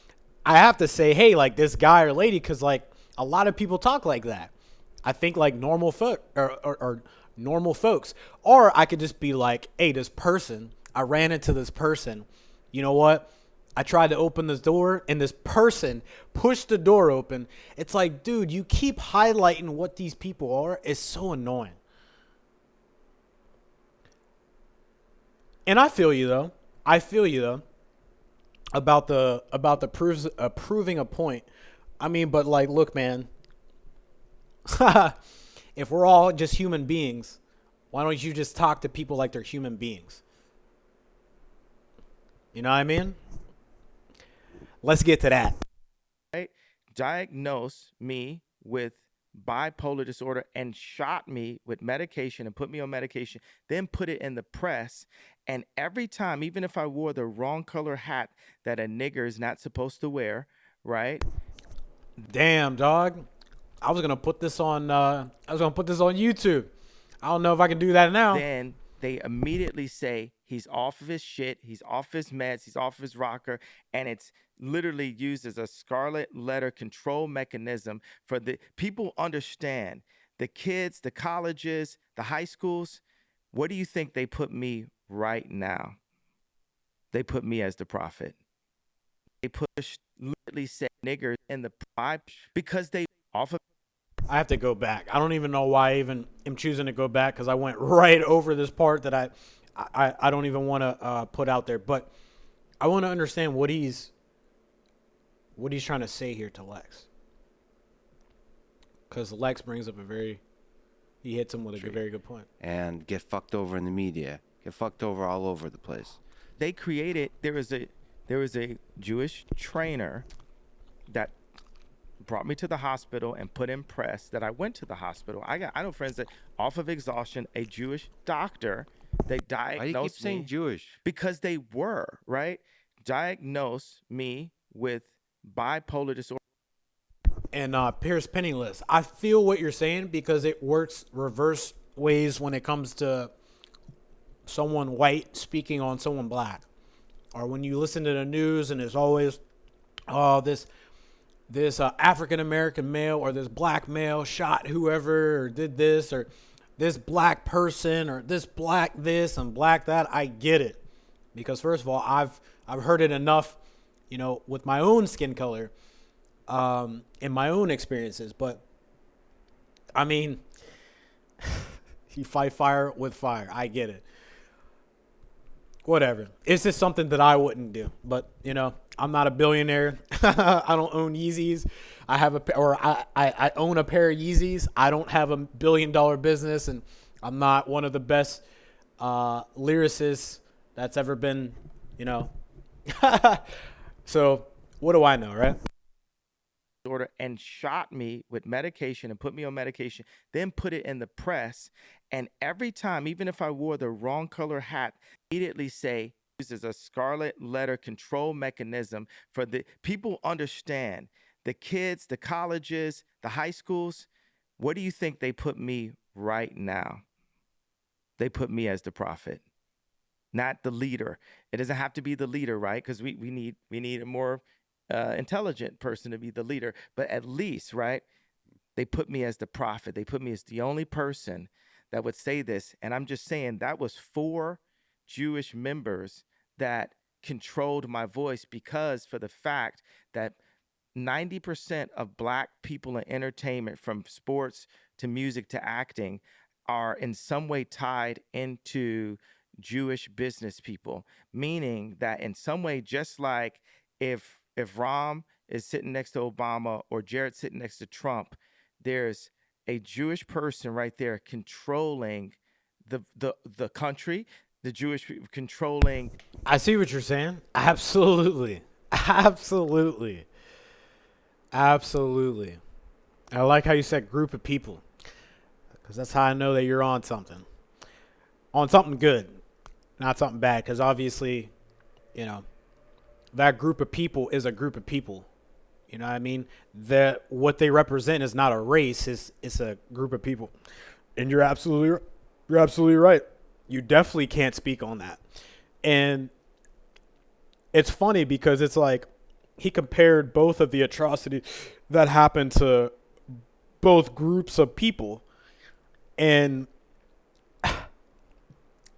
I have to say, hey, like this guy or lady, because like a lot of people talk like that. I think like normal folk or normal folks. Or I could just be like, hey, this person, I ran into this person. You know what? I tried to open this door and this person pushed the door open. It's like, dude, you keep highlighting what these people are. It's so annoying. And I feel you though. proving a point. I mean, but like, look, man, if we're all just human beings, why don't you just talk to people like they're human beings? You know what I mean? Let's get to that. Right? Diagnosed me with bipolar disorder and shot me with medication and put me on medication, then put it in the press. And every time, even if I wore the wrong color hat that a nigger is not supposed to wear, right? Damn, dog. I was gonna put this on YouTube. I don't know if I can do that now. Then they immediately say he's off of his shit, he's off his meds, he's off his rocker, and it's literally used as a scarlet letter control mechanism for the people understand the kids, the colleges, the high schools. What do you think they put me right now? They put me as the prophet. They push literally say niggers in the pride because they off of I have to go back. I don't even know why I even am choosing to go back because I went right over this part that I don't even want to put out there. But I want to understand what he's trying to say here to Lex, because Lex brings up he hits him with a very good point. And get fucked over in the media, get fucked over all over the place. they created there was a Jewish trainer that brought me to the hospital and put in press that I went to the hospital. I know friends that off of exhaustion, a Jewish doctor, they diagnosed Why do you keep saying me Jewish? because they were, right? Diagnosed me with bipolar disorder. And Pierce Penniless, I feel what you're saying because it works reverse ways when it comes to someone white speaking on someone black, or when you listen to the news and it's always, oh, this African American male or this black male shot whoever or did this, or this black person or this black this and black that. I get it, because first of all, I've heard it enough, with my own skin color, in my own experiences. But I mean, you fight fire with fire. I get it. Whatever. It's just something that I wouldn't do. But I'm not a billionaire. I don't own Yeezys. I own a pair of Yeezys. I don't have $1 billion business, and I'm not one of the best lyricists that's ever been. So what do I know, right? Disorder and shot me with medication and put me on medication, then put it in the press. And every time, even if I wore the wrong color hat, immediately say uses a scarlet letter control mechanism for the people understand the kids, the colleges, the high schools. What do you think they put me right now? They put me as the prophet, not the leader. It doesn't have to be the leader, right? Because we need a more intelligent person to be the leader. But at least, right, they put me as the prophet. They put me as the only person that would say this. And I'm just saying that was 4 Jewish members that controlled my voice, because for the fact that 90% of black people in entertainment, from sports to music to acting, are in some way tied into Jewish business people, meaning that in some way, just like if Rom is sitting next to Obama or Jared sitting next to Trump, there's a Jewish person right there controlling the country, the Jewish people controlling. I see what you're saying. Absolutely. Absolutely. Absolutely. I like how you said group of people, because that's how I know that you're on something. On something good, not something bad, because obviously, that group of people is a group of people. You know what I mean? What they represent is not a race, it's a group of people. And you're absolutely right. You definitely can't speak on that. And it's funny because it's like he compared both of the atrocities that happened to both groups of people. And let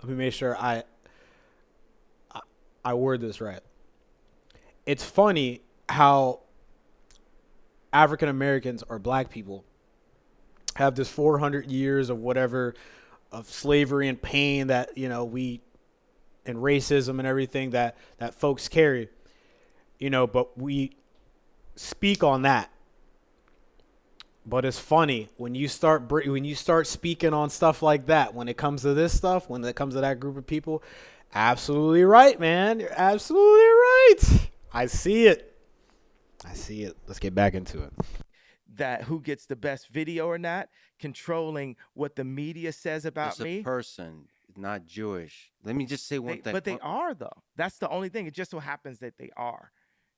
me make sure I word this right. It's funny how African Americans or black people have this 400 years of whatever, of slavery and pain that, and racism and everything that folks carry. but we speak on that. But it's funny when you start speaking on stuff like that. When it comes to this stuff, when it comes to that group of people, absolutely right, man. You're absolutely right. I see it. Let's get back into it. That who gets the best video or not, controlling what the media says about It's a me. person, not Jewish. Let me just say one thing. But they are, though. That's the only thing. It just so happens that they are.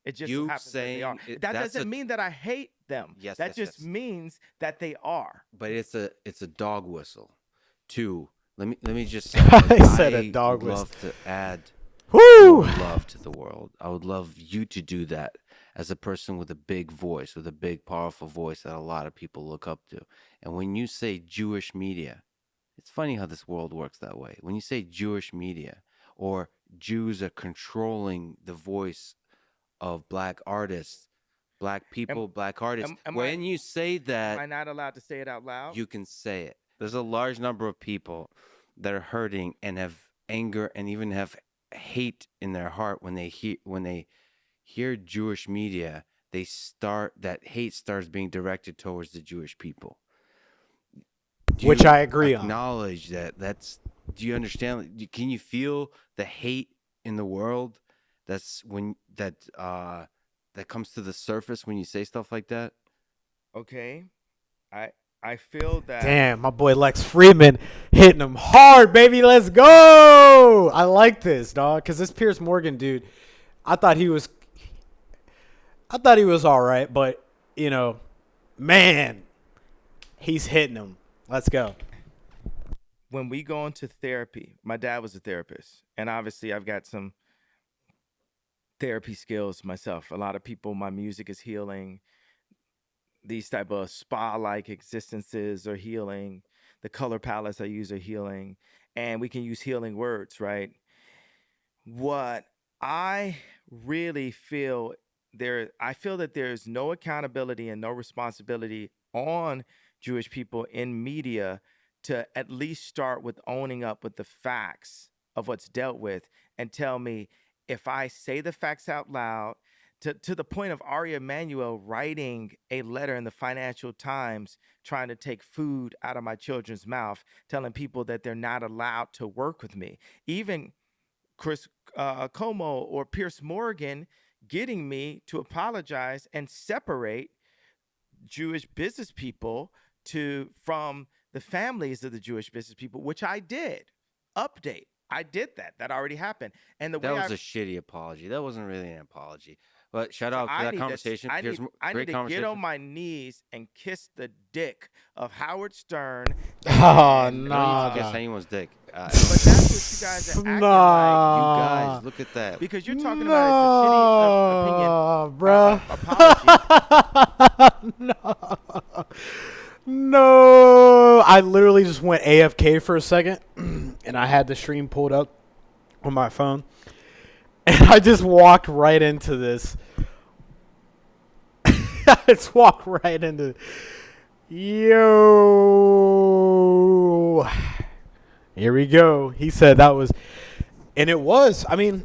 It just so You happens that they are. saying That doesn't mean that I hate them. Yes, that yes, just yes. means that they are. But it's a dog whistle. Two. Let me just say, I said a dog would whistle. love to add Woo! love to the world. I would love you to do that as a person with a big voice, with a big, powerful voice that a lot of people look up to. And when you say Jewish media, it's funny how this world works that way. When you say Jewish media or Jews are controlling the voice of black artists, black people, black artists, when you say that, am I not allowed to say it out loud? you can say it. There's a large number of people that are hurting and have anger and even have hate in their heart when they hear Jewish media. That hate starts being directed towards the Jewish people. Which I agree on. Acknowledge that. Do you understand? Can you feel the hate in the world? That's when that comes to the surface when you say stuff like that. Okay, I feel that. Damn, my boy Lex Friedman hitting him hard, baby. Let's go. I like this, dog, because this Pierce Morgan dude, I thought he was all right, but man, he's hitting him. Let's go. When we go into therapy, my dad was a therapist, and obviously I've got some therapy skills myself. A lot of people, my music is healing. These type of spa-like existences are healing. The color palettes I use are healing. And we can use healing words, right? What I really feel I feel that there's no accountability and no responsibility on Jewish people in media to at least start with owning up with the facts of what's dealt with and tell me if I say the facts out loud, to the point of Ari Emanuel writing a letter in the Financial Times trying to take food out of my children's mouth, telling people that they're not allowed to work with me. From Chris Como or Pierce Morgan getting me to apologize and separate Jewish business people from the families of the Jewish business people, which I did. Update. I did that. That already happened. And that was a shitty apology. That wasn't really an apology. But shout out to that conversation. I need to get on my knees and kiss the dick of Howard Stern. Oh, no. nah. I guess anyone's dick. But that's what you guys are acting like. You guys, look at that. Because you're talking about it's a shitty opinion. Bruh. No. I literally just went AFK for a second, and I had the stream pulled up on my phone. And I just walked right into this. I just walked right into. Yo. Here we go. He said that was. And it was. I mean,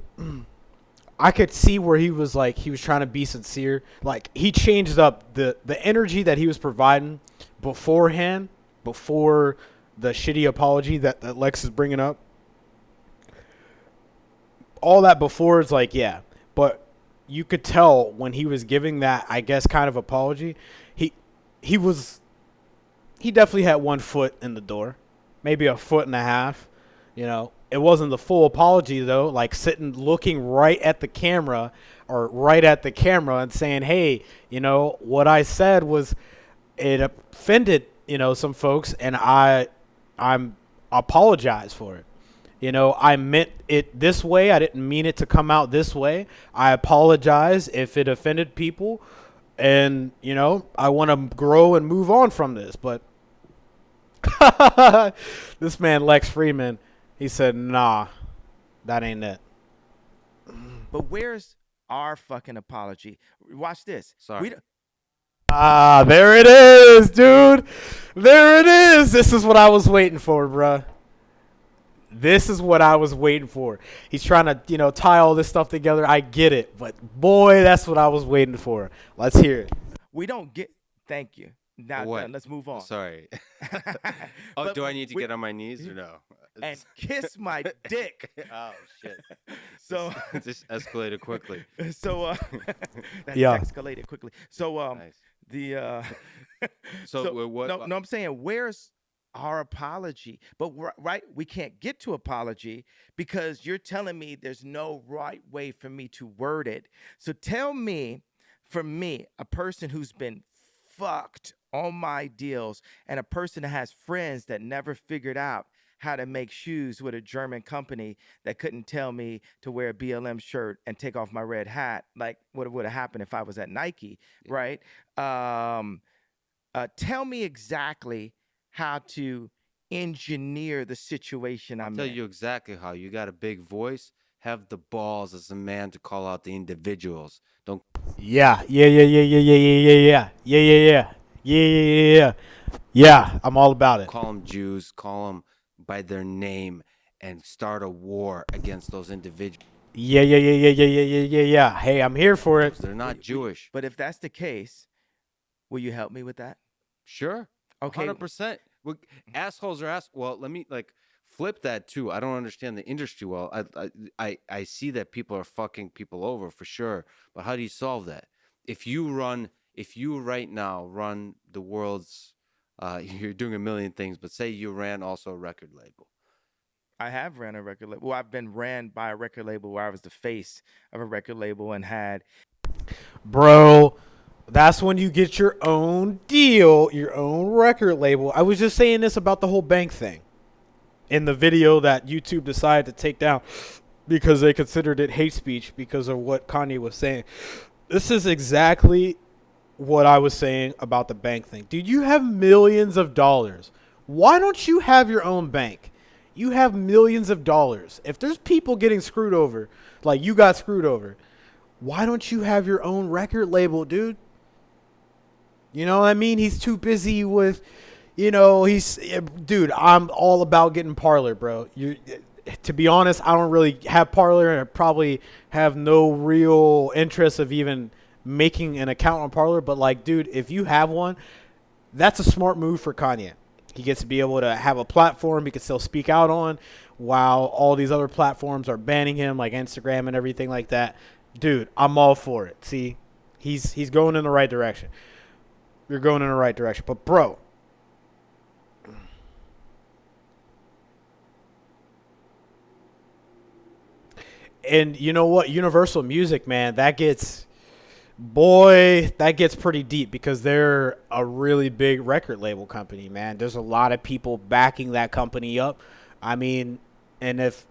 I could see where he was trying to be sincere. Like, he changed up the energy that he was providing beforehand, before the shitty apology that Lex is bringing up. All that before is yeah, but you could tell when he was giving that, I guess, kind of apology, he definitely had 1 foot in the door, maybe a foot and a half. It wasn't the full apology though, sitting looking right at the camera and saying, hey, what I said was, it offended some folks, and I'm apologize for it. I meant it this way. I didn't mean it to come out this way. I apologize if it offended people. And, I want to grow and move on from this. But this man, Lex Friedman, he said, nah, that ain't it. But where's our fucking apology? Watch this. Sorry. There it is, dude. There it is. This is what I was waiting for, bruh. This is what I was waiting for. He's trying to, tie all this stuff together. I get it, but boy, that's what I was waiting for. Let's hear it. We don't get. Thank you. Now What? done. Let's move on. Sorry. Oh, But do I need to we- get on my knees or no? and kiss my dick? Oh shit. So This escalated quickly. so that Yeah. escalated quickly. So Nice. the So, what? no, I'm saying where's our apology? But right, we can't get to apology because you're telling me there's no right way for me to word it. So tell me, for me, a person who's been fucked on my deals and a person that has friends that never figured out how to make shoes with a German company that couldn't tell me to wear a BLM shirt and take off my red hat, like what would have happened if I was at Nike, right? Tell me exactly how to engineer the situation I'll I'm tell in. you exactly how. You got a big voice. Have the balls as a man to call out the individuals. Don't Yeah. Yeah, I'm all about it. call them Jews. Call them by their name and start a war against those individuals. Yeah. Hey, I'm here for it. They're not Jewish. But if that's the case, will you help me with that? Sure. Okay. 100%. Assholes are well, let me flip that too. I don't understand the industry well. I see that people are fucking people over for sure. But how do you solve that? If you right now run the world's you're doing a million things, but say you ran also a record label. I have ran a record label. Well, I've been ran by a record label where I was the face of a record label and had. Bro, that's when you get your own deal, your own record label. I was just saying this about the whole bank thing in the video that YouTube decided to take down because they considered it hate speech because of what Kanye was saying. This is exactly what I was saying about the bank thing. Dude, you have millions of dollars. Why don't you have your own bank? You have millions of dollars. If there's people getting screwed over, like you got screwed over, why don't you have your own record label, dude? You know what I mean? He's too busy with, dude, I'm all about getting Parler, bro. To be honest, I don't really have Parler and I probably have no real interest of even making an account on Parler. But like, dude, if you have one, that's a smart move for Kanye. He gets to be able to have a platform he can still speak out on while all these other platforms are banning him, like Instagram and everything like that. Dude, I'm all for it. See, he's going in the right direction. You're going in the right direction. But, bro, and you know what? Universal Music, man, that gets pretty deep because they're a really big record label company, man. There's a lot of people backing that company up. I mean, and if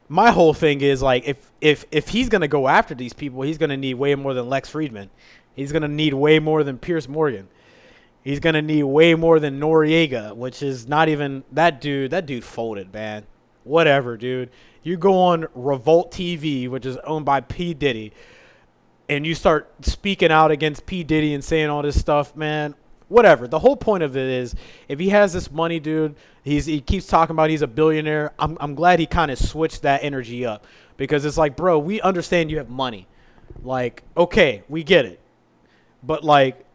my whole thing is like if he's going to go after these people, he's going to need way more than Lex Friedman. He's going to need way more than Pierce Morgan. He's going to need way more than Noriega, which is not even that dude. That dude folded, man. Whatever, dude. You go on Revolt TV, which is owned by P. Diddy, and you start speaking out against P. Diddy and saying all this stuff, man, whatever. The whole point of it is if he has this money, dude, he keeps talking about he's a billionaire. I'm glad he kind of switched that energy up because it's like, bro, we understand you have money. Like, okay, we get it. But, like,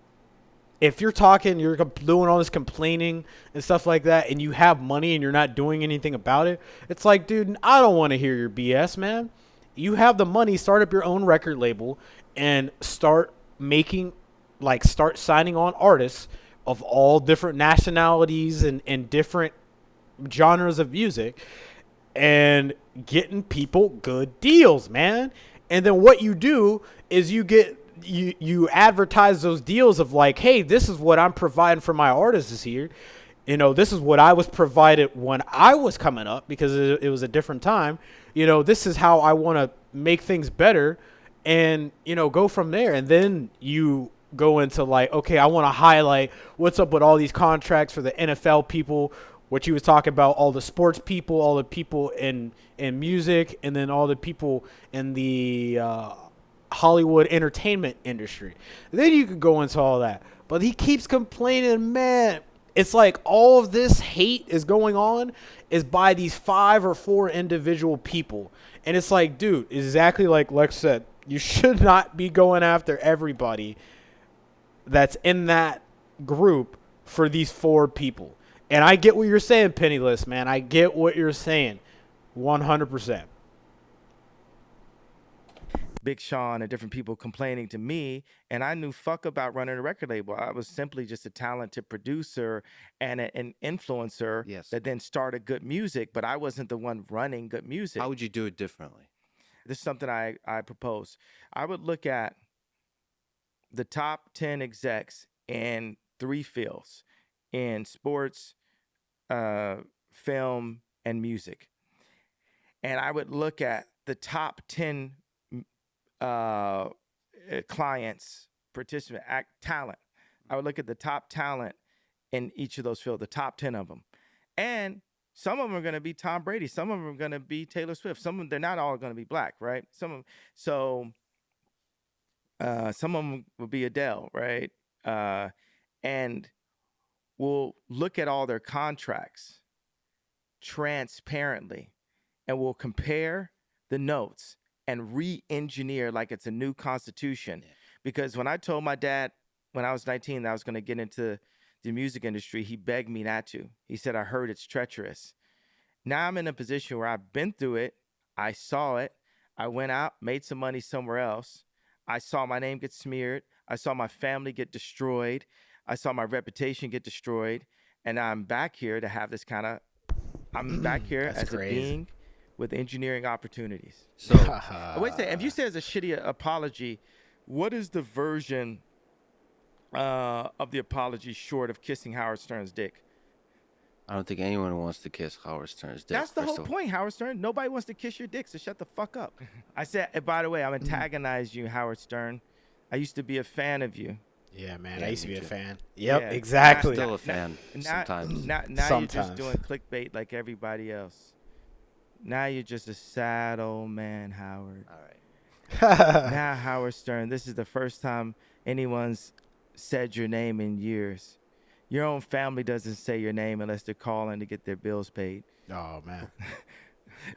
if you're talking, you're doing all this complaining and stuff like that, and you have money and you're not doing anything about it, it's like, dude, I don't want to hear your BS, man. You have the money, start up your own record label and start signing on artists of all different nationalities and different genres of music and getting people good deals, man. And then what you do is you advertise those deals of like, hey, this is what I'm providing for my artists this year. This is what I was provided when I was coming up because it was a different time. This is how I want to make things better and, go from there. And then you go into like, okay, I want to highlight what's up with all these contracts for the NFL people, what you was talking about, all the sports people, all the people in music, and then all the people in the Hollywood entertainment industry. Then you could go into all that. But he keeps complaining, man. It's like all of this hate is going on is by these 5 or 4 individual people. And it's like, dude, exactly like Lex said, you should not be going after everybody that's in that group for these 4 people. And I get what you're saying, Penniless, man. I get what you're saying. 100%. Big Sean and different people complaining to me, and I knew fuck about running a record label. I was simply just a talented producer and an influencer Yes. that then started good music, but I wasn't the one running good music. How would you do it differently? This is something I propose. I would look at the top 10 execs in 3 fields, in sports, film, and music. And I would look at the top 10 clients, participant, talent. I would look at the top talent in each of those fields, the top 10 of them. And some of them are going to be Tom Brady. Some of them are going to be Taylor Swift. Some of them, they're not all going to be black, right? Some of them will be Adele, right? And we'll look at all their contracts transparently, and we'll compare the notes and re-engineer like it's a new constitution. Yeah. Because when I told my dad when I was 19 that I was going to get into the music industry, he begged me not to. He said, I heard it's treacherous. Now I'm in a position where I've been through it. I saw it. I went out, made some money somewhere else. I saw my name get smeared. I saw my family get destroyed. I saw my reputation get destroyed. And I'm back here to have this kind of, I'm back here as crazy. A being with engineering opportunities. So wait a second. If you say it's a shitty apology, what is the version of the apology short of kissing Howard Stern's dick? I don't think anyone wants to kiss Howard Stern's dick. That's the whole point, Howard Stern. Nobody wants to kiss your dick, so shut the fuck up. I said, by the way, I'm antagonizing you, Howard Stern. I used to be a fan of you. Yeah, man. I used to be a fan. Yep, yeah, exactly. I'm still a fan sometimes. Now you're just doing clickbait like everybody else. Now you're just a sad old man, Howard. All right. Now, Howard Stern, this is the first time anyone's said your name in years. Your own family doesn't say your name unless they're calling to get their bills paid. Oh, man.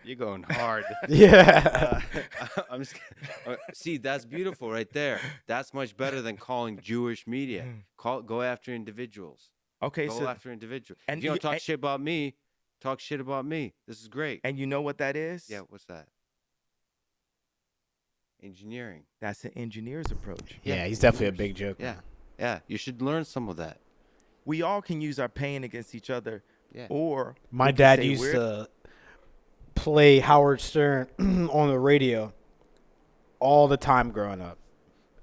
You're going hard. Yeah. I'm just, see, that's beautiful right there. That's much better than calling Jewish media. Go after individuals. Okay, go after individuals. And if you don't talk shit about me, talk shit about me. This is great. And you know what that is? Yeah, what's that? Engineering. That's an engineer's approach. Yeah, he's definitely a big joke. Yeah, yeah. You should learn some of that. We all can use our pain against each other. Yeah. Or my dad used to play Howard Stern on the radio all the time growing up.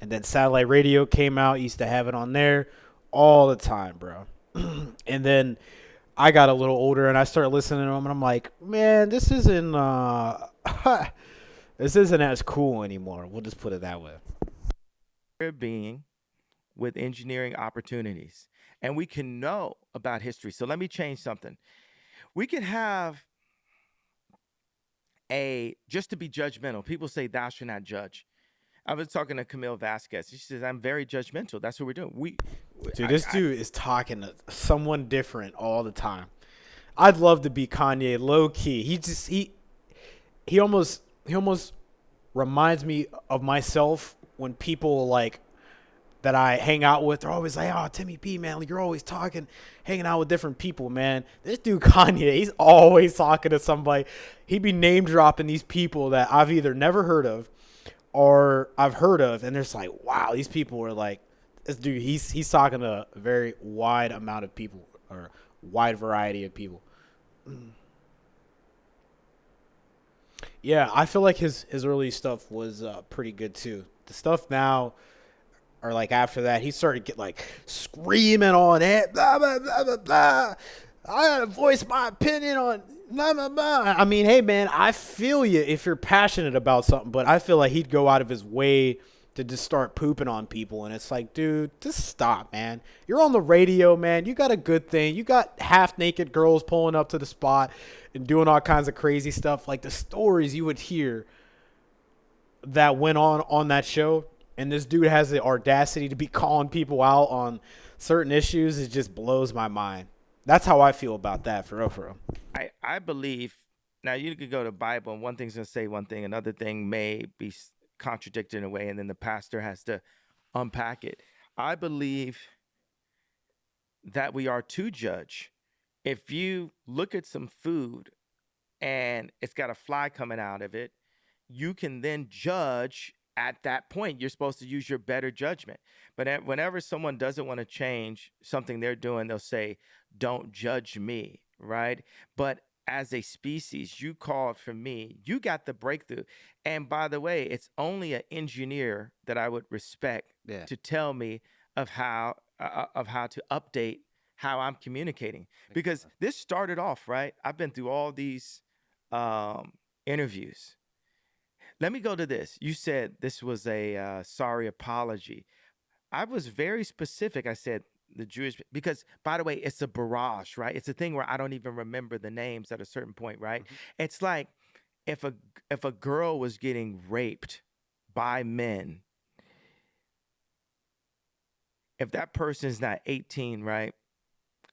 And then satellite radio came out. He used to have it on there all the time, bro. And then I got a little older and I started listening to him and I'm like, man, this isn't this isn't as cool anymore. We'll just put it that way. Being with engineering opportunities, and we can know about history. So let me change something. We can have just to be judgmental. People say thou shalt not judge. I was talking to Camille Vasquez. She says, I'm very judgmental. That's what we're doing. This dude is talking to someone different all the time. I'd love to be Kanye low key. He almost reminds me of myself when people like that I hang out with, they're always like, oh, Timmy P, man, like, you're always hanging out with different people, man. This dude Kanye, he's always talking to somebody. He'd be name dropping these people that I've either never heard of or I've heard of, and there's like, wow, these people are like, this dude, he's talking to a very wide amount of people or wide variety of people. Yeah, I feel like his early stuff was pretty good too. The stuff now, or like after that, he started get like screaming on it, blah blah blah blah blah. I gotta voice my opinion on blah blah blah. I mean, hey man, I feel you if you're passionate about something, but I feel like he'd go out of his way to just start pooping on people, and it's like, dude, just stop, man. You're on the radio, man. You got a good thing. You got half naked girls pulling up to the spot and doing all kinds of crazy stuff. Like the stories you would hear that went on that show. And this dude has the audacity to be calling people out on certain issues, it just blows my mind. That's how I feel about that, for real, for real. I believe now you could go to Bible and one thing's gonna say one thing, another thing may be contradicted in a way, and then the pastor has to unpack it. I believe that we are to judge. If you look at some food and it's got a fly coming out of it, you can then judge at that point. You're supposed to use your better judgment. But whenever someone doesn't want to change something they're doing, they'll say, "Don't judge me," right? But as a species, you called for me. You got the breakthrough. And by the way, it's only an engineer that I would respect Yeah. to tell me of how to update how I'm communicating. Because this started off, right? I've been through all these interviews. Let me go to this. You said this was a sorry apology. I was very specific. I said the Jewish, because by the way, it's a barrage, right? It's a thing where I don't even remember the names at a certain point, right? It's like if a girl was getting raped by men, if that person is not 18, right?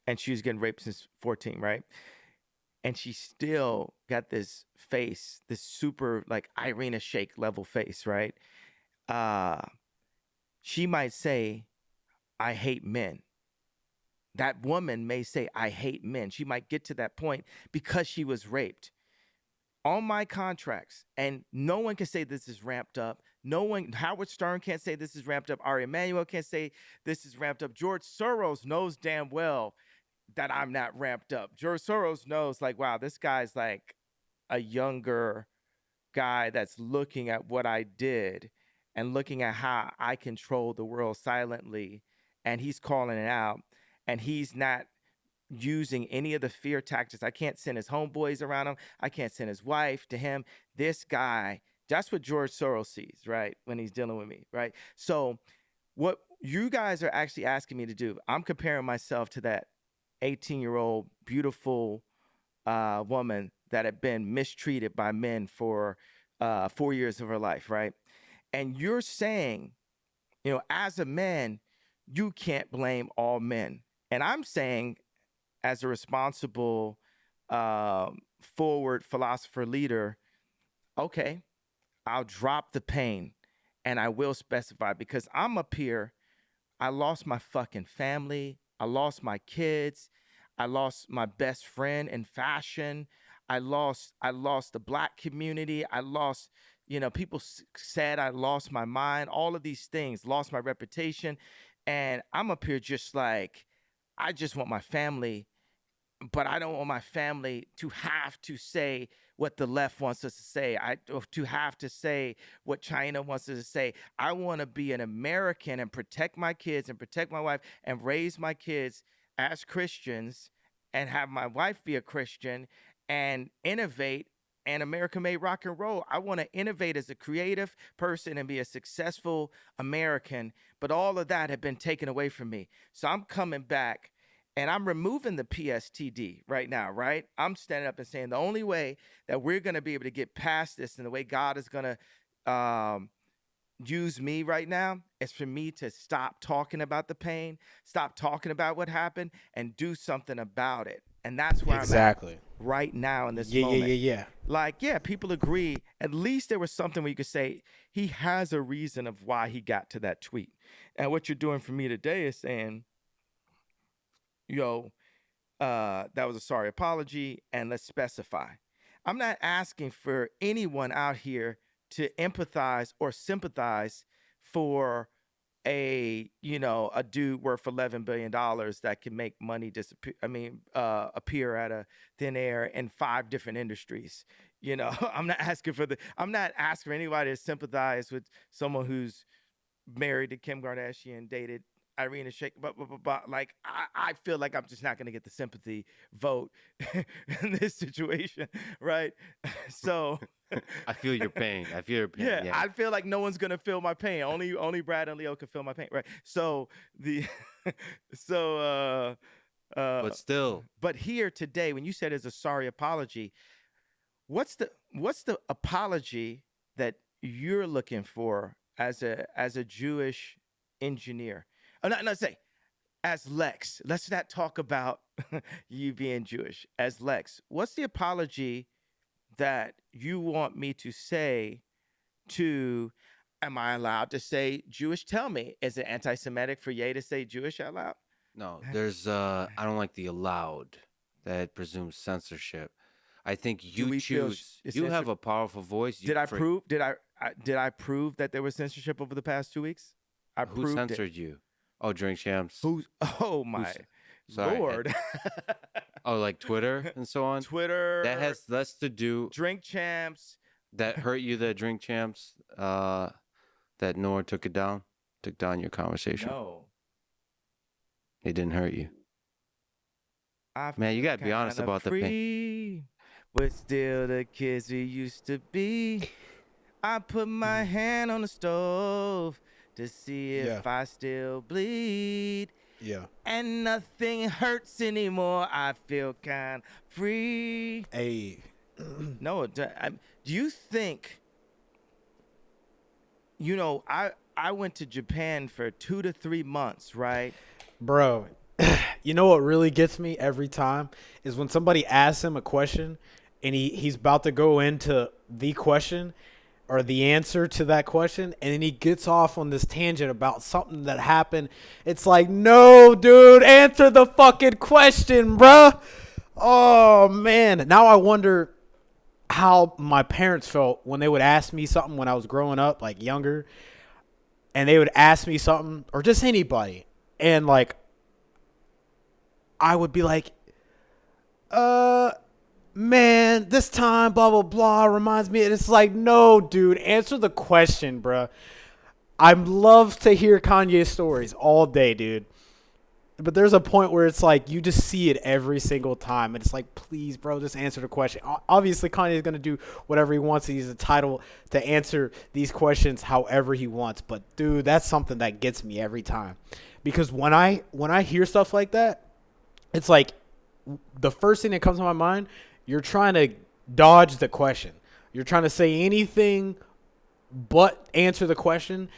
And she was getting raped since 14, right? And she still got this face, this super like Irina Shayk level face, right? She might say, "I hate men." That woman may say, "I hate men." She might get to that point because she was raped. On my contracts, and no one can say this is ramped up. No one, Howard Stern can't say this is ramped up. Ari Emanuel can't say this is ramped up. George Soros knows damn well that I'm not ramped up. George Soros knows, like, wow, this guy's like a younger guy that's looking at what I did and looking at how I control the world silently, and he's calling it out, and he's not using any of the fear tactics. I can't send his homeboys around him. I can't send his wife to him. This guy, that's what George Soros sees, right? When he's dealing with me, right? So what you guys are actually asking me to do, I'm comparing myself to that 18-year-old beautiful woman that had been mistreated by men for 4 years of her life, right? And you're saying, as a man, you can't blame all men. And I'm saying, as a responsible, forward philosopher leader, okay, I'll drop the pain and I will specify, because I'm up here. I lost my fucking family. I lost my kids. I lost my best friend in fashion. I lost the black community. I lost, people said I lost my mind. All of these things, lost my reputation. And I'm up here just like, I just want my family, but I don't want my family to have to say what the left wants us to say. To have to say what China wants us to say. I want to be an American and protect my kids and protect my wife and raise my kids as Christians and have my wife be a Christian and innovate. And America made rock and roll. I want to innovate as a creative person and be a successful American, but all of that had been taken away from me. So I'm coming back. And I'm removing the PSTD right now, right? I'm standing up and saying the only way that we're going to be able to get past this and the way God is going to use me right now is for me to stop talking about the pain, stop talking about what happened, and do something about it. And that's where I'm at right now in this moment. Yeah. Like, yeah, people agree. At least there was something where you could say he has a reason of why he got to that tweet. And what you're doing for me today is saying, that was a sorry apology, and let's specify. I'm not asking for anyone out here to empathize or sympathize for a dude worth $11 billion that can make money disappear. Appear out of thin air in 5 different industries. I'm not asking for anybody to sympathize with someone who's married to Kim Kardashian, dated Irina Shayk, but like I feel like I'm just not going to get the sympathy vote in this situation, right? So I feel your pain. Yeah, I feel like no one's going to feel my pain. Only Brad and Leo can feel my pain, right? So but still, but here today, when you said it's a sorry apology, what's the apology that you're looking for as a Jewish engineer? Say, as Lex, let's not talk about you being Jewish. As Lex, what's the apology that you want me to say to, am I allowed to say Jewish? Tell me, is it anti-Semitic for Ye to say Jewish out loud? No, there's I don't like the allowed that presumes censorship. I think Do you we feel choose. You have a powerful voice. You Did I for prove? Did I prove that there was censorship over the past 2 weeks? I who proved it. censored you? Oh, Drink Champs. Who's? Oh my Who's sorry? Lord! Oh, like Twitter and so on. Twitter. That has less to do. Drink Champs. That hurt you. The Drink Champs. That Nor took it down. Took down your conversation. No. It didn't hurt you. I Man, you feel gotta be honest kinda about the pain. free. We're still the kids we used to be. I put my hand on the stove to see if I still bleed. Yeah. And nothing hurts anymore. I feel kind free. Hey. No, do you think, you know, I went to Japan for 2 to 3 months, right? Bro, you know what really gets me every time is when somebody asks him a question and he's about to go into the question or the answer to that question, and then he gets off on this tangent about something that happened. It's like, no, dude, answer the fucking question, bruh. Oh, man. Now I wonder how my parents felt when they would ask me something when I was growing up, like younger, and they would ask me something, or just anybody, and like I would be like, man, this time, blah, blah, blah, reminds me. And it's like, no, dude, answer the question, bruh. I love to hear Kanye stories all day, dude. But there's a point where it's like you just see it every single time. And it's like, please, bro, just answer the question. Obviously, Kanye is going to do whatever he wants. He's entitled to answer these questions however he wants. But, dude, that's something that gets me every time. Because when I hear stuff like that, it's like the first thing that comes to my mind, you're trying to dodge the question. You're trying to say anything but answer the question.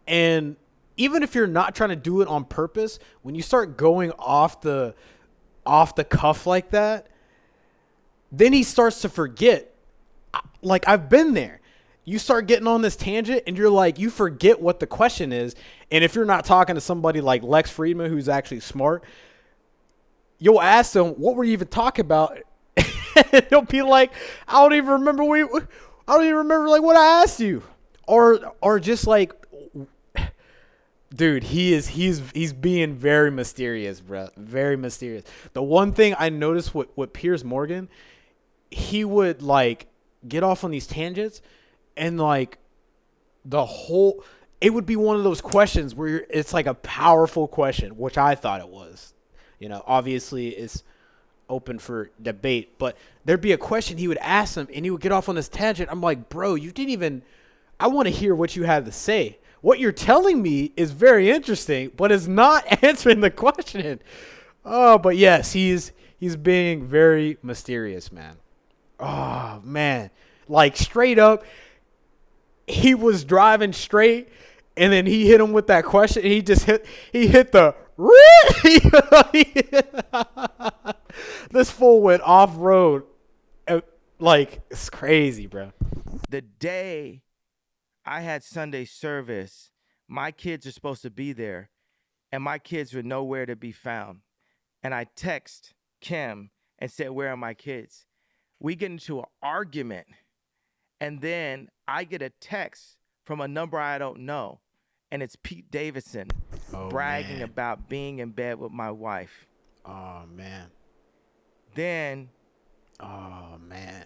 And even if you're not trying to do it on purpose, when you start going off the cuff like that, then he starts to forget. Like, I've been there. You start getting on this tangent and you're like, you forget what the question is. And if you're not talking to somebody like Lex Friedman, who's actually smart, you'll ask them, what were you even talking about? And he'll be like, I don't even remember like what I asked you. Or just like, dude, he's being very mysterious, bro. Very mysterious. The one thing I noticed with Piers Morgan, he would like get off on these tangents and like it would be one of those questions where it's like a powerful question, which I thought it was. You know, obviously it's open for debate, but there'd be a question he would ask him and he would get off on this tangent. I'm like, bro, I want to hear what you have to say. What you're telling me is very interesting, but it's not answering the question. Oh, but yes, he's being very mysterious, man. Oh, man. Like, straight up, he was driving straight, and then he hit him with that question, and he hit the this fool went off road. Like, it's crazy, bro. The day I had Sunday service, my kids are supposed to be there, and my kids were nowhere to be found. And I text Kim and said, where are my kids? We get into an argument, and then I get a text from a number I don't know, and it's Pete Davidson bragging about being in bed with my wife. Oh, man. Then, oh, man.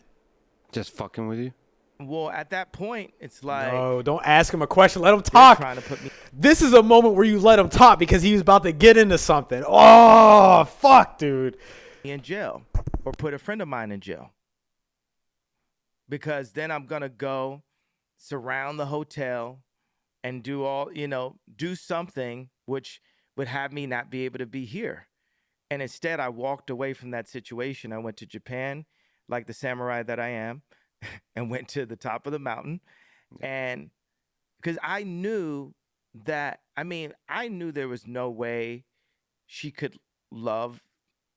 Just fucking with you? Well, at that point, it's like, no, don't ask him a question. Let him talk. Trying to put me. This is a moment where you let him talk because he was about to get into something. Oh, fuck, dude. In jail, or put a friend of mine in jail. Because then I'm going to go surround the hotel and do something which would have me not be able to be here. And instead, I walked away from that situation. I went to Japan, like the samurai that I am, and went to the top of the mountain. And because I knew there was no way she could love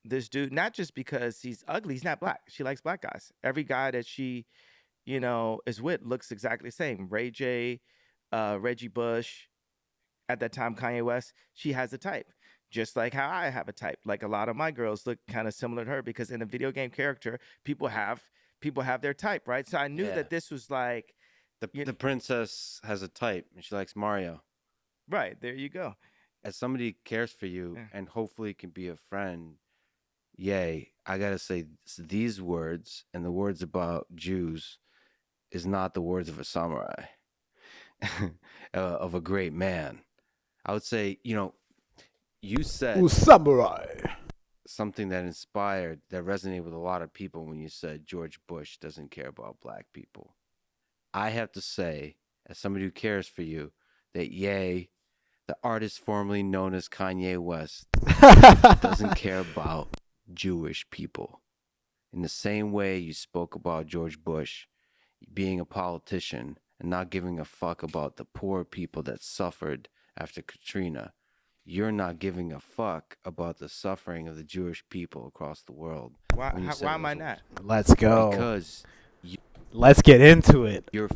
this dude, not just because he's ugly. He's not black. She likes black guys. Every guy that she, is with looks exactly the same. Ray J, Reggie Bush, at that time Kanye West. She has a type, just like how I have a type. Like a lot of my girls look kind of similar to her because in a video game character, people have their type, right? So I knew Yeah. that this was like, The princess has a type and she likes Mario. right there you go. As somebody who cares for you Yeah. and hopefully can be a friend, yay, I gotta say these words and the words about Jews is not the words of a samurai, of a great man. I would say, you said Ooh, samurai. something that inspired, that resonated with a lot of people when you said George Bush doesn't care about black people. I have to say, as somebody who cares for you, that Ye, the artist formerly known as Kanye West, doesn't care about Jewish people. In the same way you spoke about George Bush being a politician and not giving a fuck about the poor people that suffered after Katrina, you're not giving a fuck about the suffering of the Jewish people across the world. Why am I not? Let's go. Because Let's get into it. you're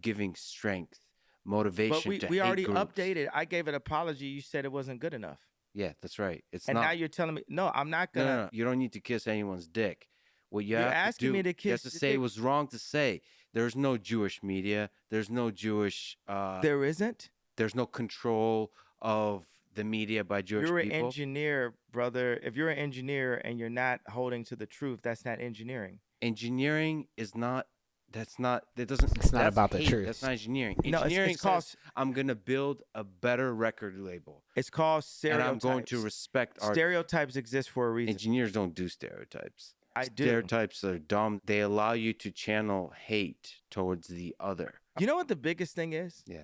giving strength, motivation But to we hate already groups. updated. I gave an apology. You said it wasn't good enough. Yeah, that's right. It's And not. now you're telling me, no, I'm not No, gonna. no, no. You don't need to kiss anyone's dick. What you You're have to asking do, me to you have kiss to the say dick. it was wrong to say. There's no Jewish media. There's no Jewish. There isn't. There's no control of the media by Jewish You're an people. engineer, brother. If you're an engineer and you're not holding to the truth, that's not engineering. Engineering is not. That's not. That doesn't. It's not that's about the hate. truth. That's not engineering. No, Engineering it's called says I'm gonna build a better record label, it's called and stereotypes. I'm going to respect art. Stereotypes exist for a reason. Engineers don't do stereotypes. I do. Stereotypes are dumb. They allow you to channel hate towards the other. You know what the biggest thing is? Yeah.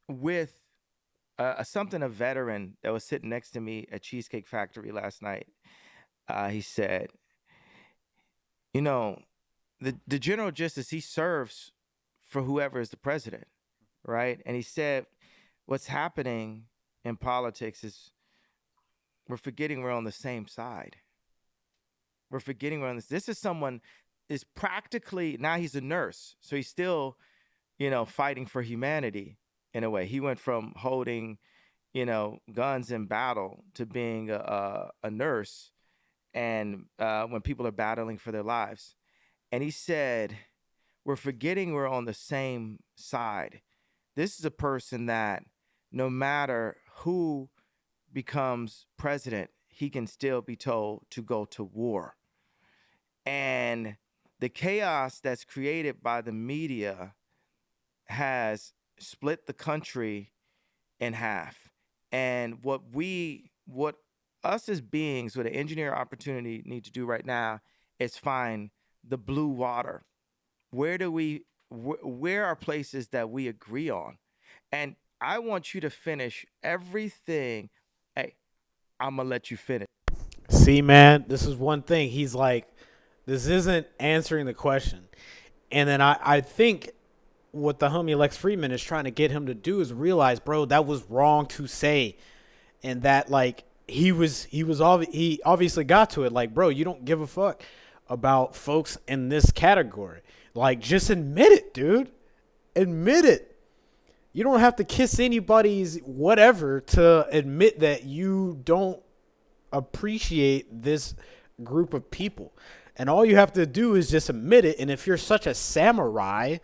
With something a veteran that was sitting next to me at Cheesecake Factory last night, he said, the general justice, he serves for whoever is the president, right? And he said, what's happening in politics is we're forgetting we're on the same side. We're forgetting we're on this. This is someone is practically, now he's a nurse, so he's still, fighting for humanity in a way. He went from holding, guns in battle to being a nurse, and when people are battling for their lives. And he said, we're forgetting we're on the same side. This is a person that no matter who becomes president, he can still be told to go to war. And the chaos that's created by the media has split the country in half. And what us as beings with an engineer opportunity need to do right now is find the blue water. Where are places that we agree on? And I want you to finish everything. Hey, I'm gonna let you finish. See, man, this is one thing. He's like, this isn't answering the question. And then I think what the homie Lex Friedman is trying to get him to do is realize, bro, that was wrong to say. And that, like, he obviously got to it. Like, bro, you don't give a fuck about folks in this category. Like, just admit it, dude. Admit it. You don't have to kiss anybody's whatever to admit that you don't appreciate this group of people. And all you have to do is just admit it. And if you're such a samurai,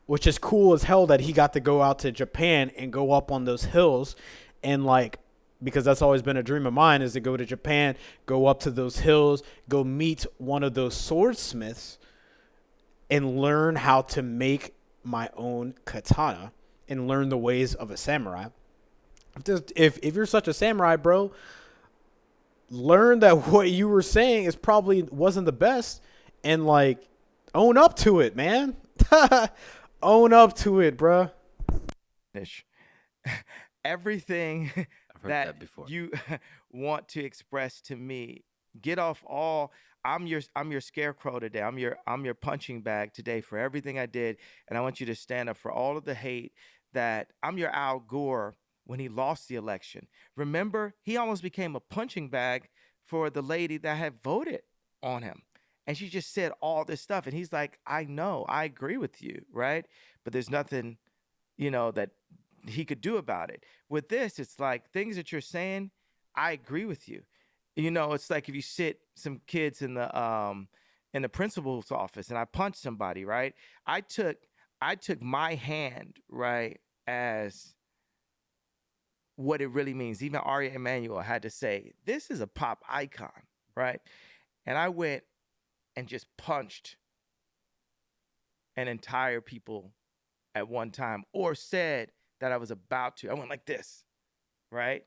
which is cool as hell that he got to go out to Japan and go up on those hills and, like, because that's always been a dream of mine, is to go to Japan, go up to those hills, go meet one of those swordsmiths and learn how to make my own katana and learn the ways of a samurai. If you're such a samurai, bro, learn that what you were saying is probably wasn't the best, and, like, own up to it, man. Own up to it, bro. Everything I've heard that before. you want to express to me, get off all. I'm your scarecrow today. I'm your punching bag today for everything I did, and I want you to stand up for all of the hate. That I'm your Al Gore when he lost the election. Remember, he almost became a punching bag for the lady that had voted on him. And she just said all this stuff. And he's like, I know, I agree with you, right? But there's nothing, that he could do about it. With this, it's like things that you're saying, I agree with you. It's like if you sit some kids in the principal's office and I punch somebody, right? I took my hand, right, as what it really means. Even Aria Emanuel had to say, this is a pop icon, right? And I went and just punched an entire people at one time, or said that I was about to. I went like this, right?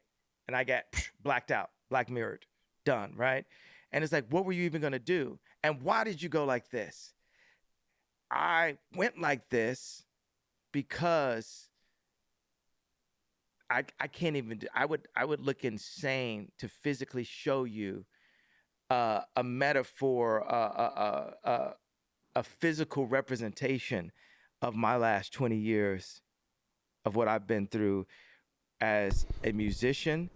And I got blacked out, black mirrored, done, right? And it's like, what were you even going to do? And why did you go like this? I went like this because I can't even do, I would look insane to physically show you a metaphor, a physical representation of my last 20 years of what I've been through as a musician,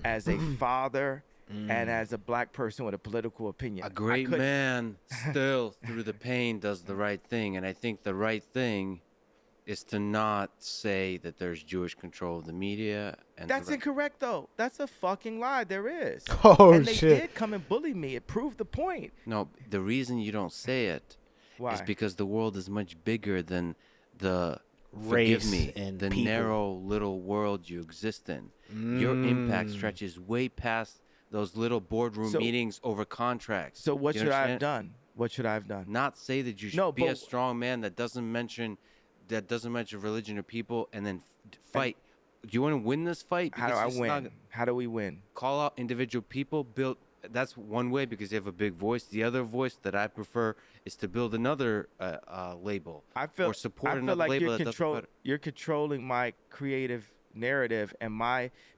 as a father, and as a black person with a political opinion. A great man still through the pain does the right thing. And I think the right thing is to not say that there's Jewish control of the media. And that's incorrect, though. That's a fucking lie. There is. Oh, and they shit. did come and bully me. It proved the point. No, the reason you don't say it is because the world is much bigger than the race, forgive me, and the people. narrow little world you exist in. Your impact stretches way past those little boardroom meetings over contracts. So what should I have done? What should I have done? Not say that you should be a strong man that doesn't mention religion or people, and then fight. Do you want to win this fight? How do I win? How do we win? Call out individual people. Build. That's one way because you have a big voice. The other voice that I prefer is to build another label. Or support another like label. You're controlling my creative narrative and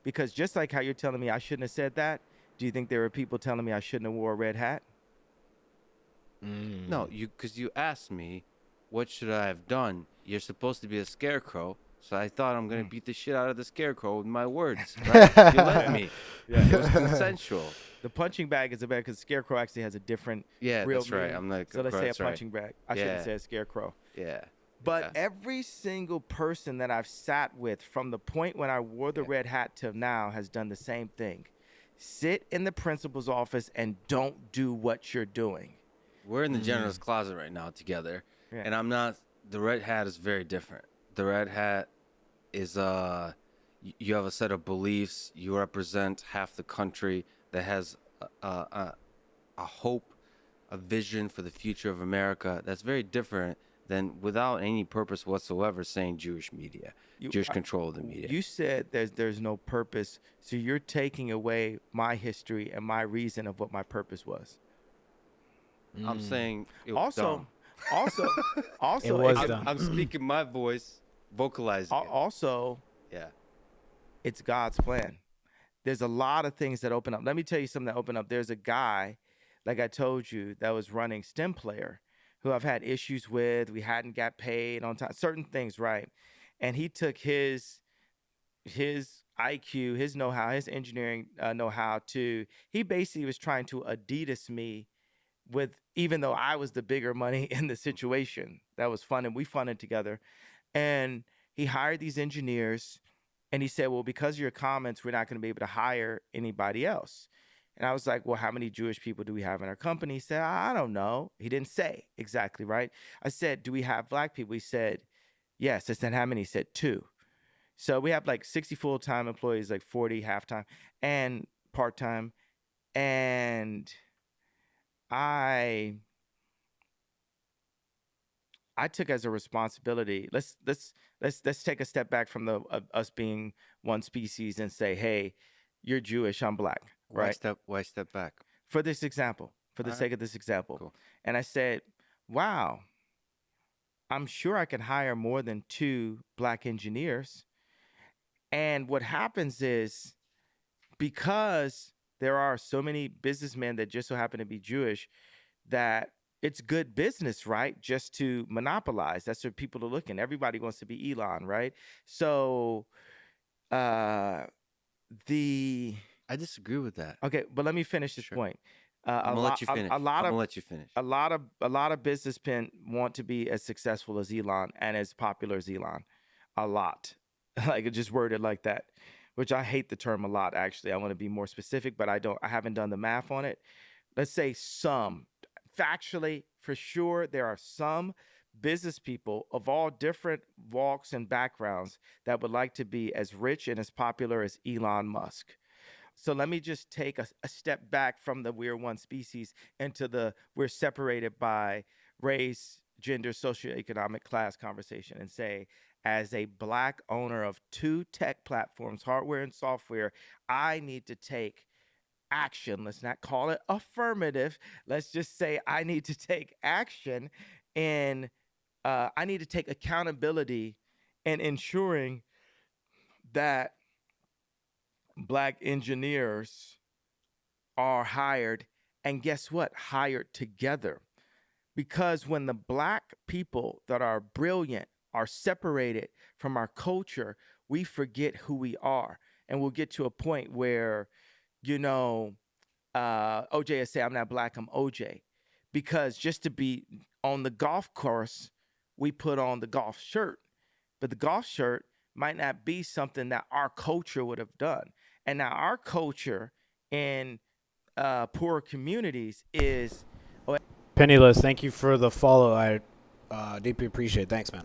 because just like how you're telling me I shouldn't have said that, do you think there were people telling me I shouldn't have wore a red hat? No, because you asked me, what should I have done? You're supposed to be a scarecrow, so I thought I'm gonna beat the shit out of the scarecrow with my words. Right? You let me. Yeah, it was consensual. The punching bag is a bad because scarecrow actually has a different. Yeah, real that's right. meaning. I'm like, so let's say a punching bag. I should have said scarecrow. Yeah. But every single person that I've sat with from the point when I wore the red hat till now has done the same thing. Sit in the principal's office and don't do what you're doing. We're in the janitor's closet right now together, and I'm not. The red hat is very different. The red hat is you have a set of beliefs. You represent half the country that has a hope, a vision for the future of America. That's very different than without any purpose whatsoever saying Jewish media, Jewish control of the media. You said there's no purpose, so you're taking away my history and my reason of what my purpose was. I'm saying it was also, dumb. It was dumb. I'm speaking my voice, vocalizing it. Also, it's God's plan. There's a lot of things that open up. Let me tell you something that opened up. There's a guy, like I told you, that was running STEM Player, who I've had issues with. We hadn't got paid on time, certain things, right? And he took his IQ, his know-how, his engineering know-how he basically was trying to Adidas me with, even though I was the bigger money in the situation. That was fun, and we funded together. And he hired these engineers, and he said, well, because of your comments, we're not going to be able to hire anybody else. And I was like, well, how many Jewish people do we have in our company? He said, I don't know. He didn't say exactly, right? I said, do we have black people? He said, yes. I said, how many? He said, 2. So we have like 60 full-time employees, like 40 half-time and part-time. And I took as a responsibility. Let's take a step back from us being one species and say, hey, you're Jewish, I'm black. Right? Why step back? For this example, for the sake of this example. Cool. And I said, wow, I'm sure I can hire more than 2 black engineers. And what happens is, because there are so many businessmen that just so happen to be Jewish, that it's good business, right? Just to monopolize. That's what people are looking. Everybody wants to be Elon, right? So Uh, the I disagree with that. Okay, but let me finish this Sure. point. I'm gonna let you finish. A lot I'm of gonna let you finish. a lot of businessmen want to be as successful as Elon and as popular as Elon. A lot, like it just worded like that, which I hate the term a lot. Actually, I want to be more specific, but I don't. I haven't done the math on it. Let's say some. Factually, for sure, there are some business people of all different walks and backgrounds that would like to be as rich and as popular as Elon Musk. So let me just take a step back from the we're one species into the we're separated by race, gender, socioeconomic class conversation and say, as a black owner of two tech platforms, hardware and software, I need to take action. Let's not call it affirmative. Let's just say I need to take action and I need to take accountability in ensuring that black engineers are hired, and guess what? Hired together. Because when the black people that are brilliant are separated from our culture, we forget who we are. And we'll get to a point where, you know, OJ will say, I'm not black, I'm OJ. Because just to be on the golf course, we put on the golf shirt. But the golf shirt might not be something that our culture would have done. And now our culture in poor communities is Penniless, thank you for the follow. I deeply appreciate it. Thanks, man.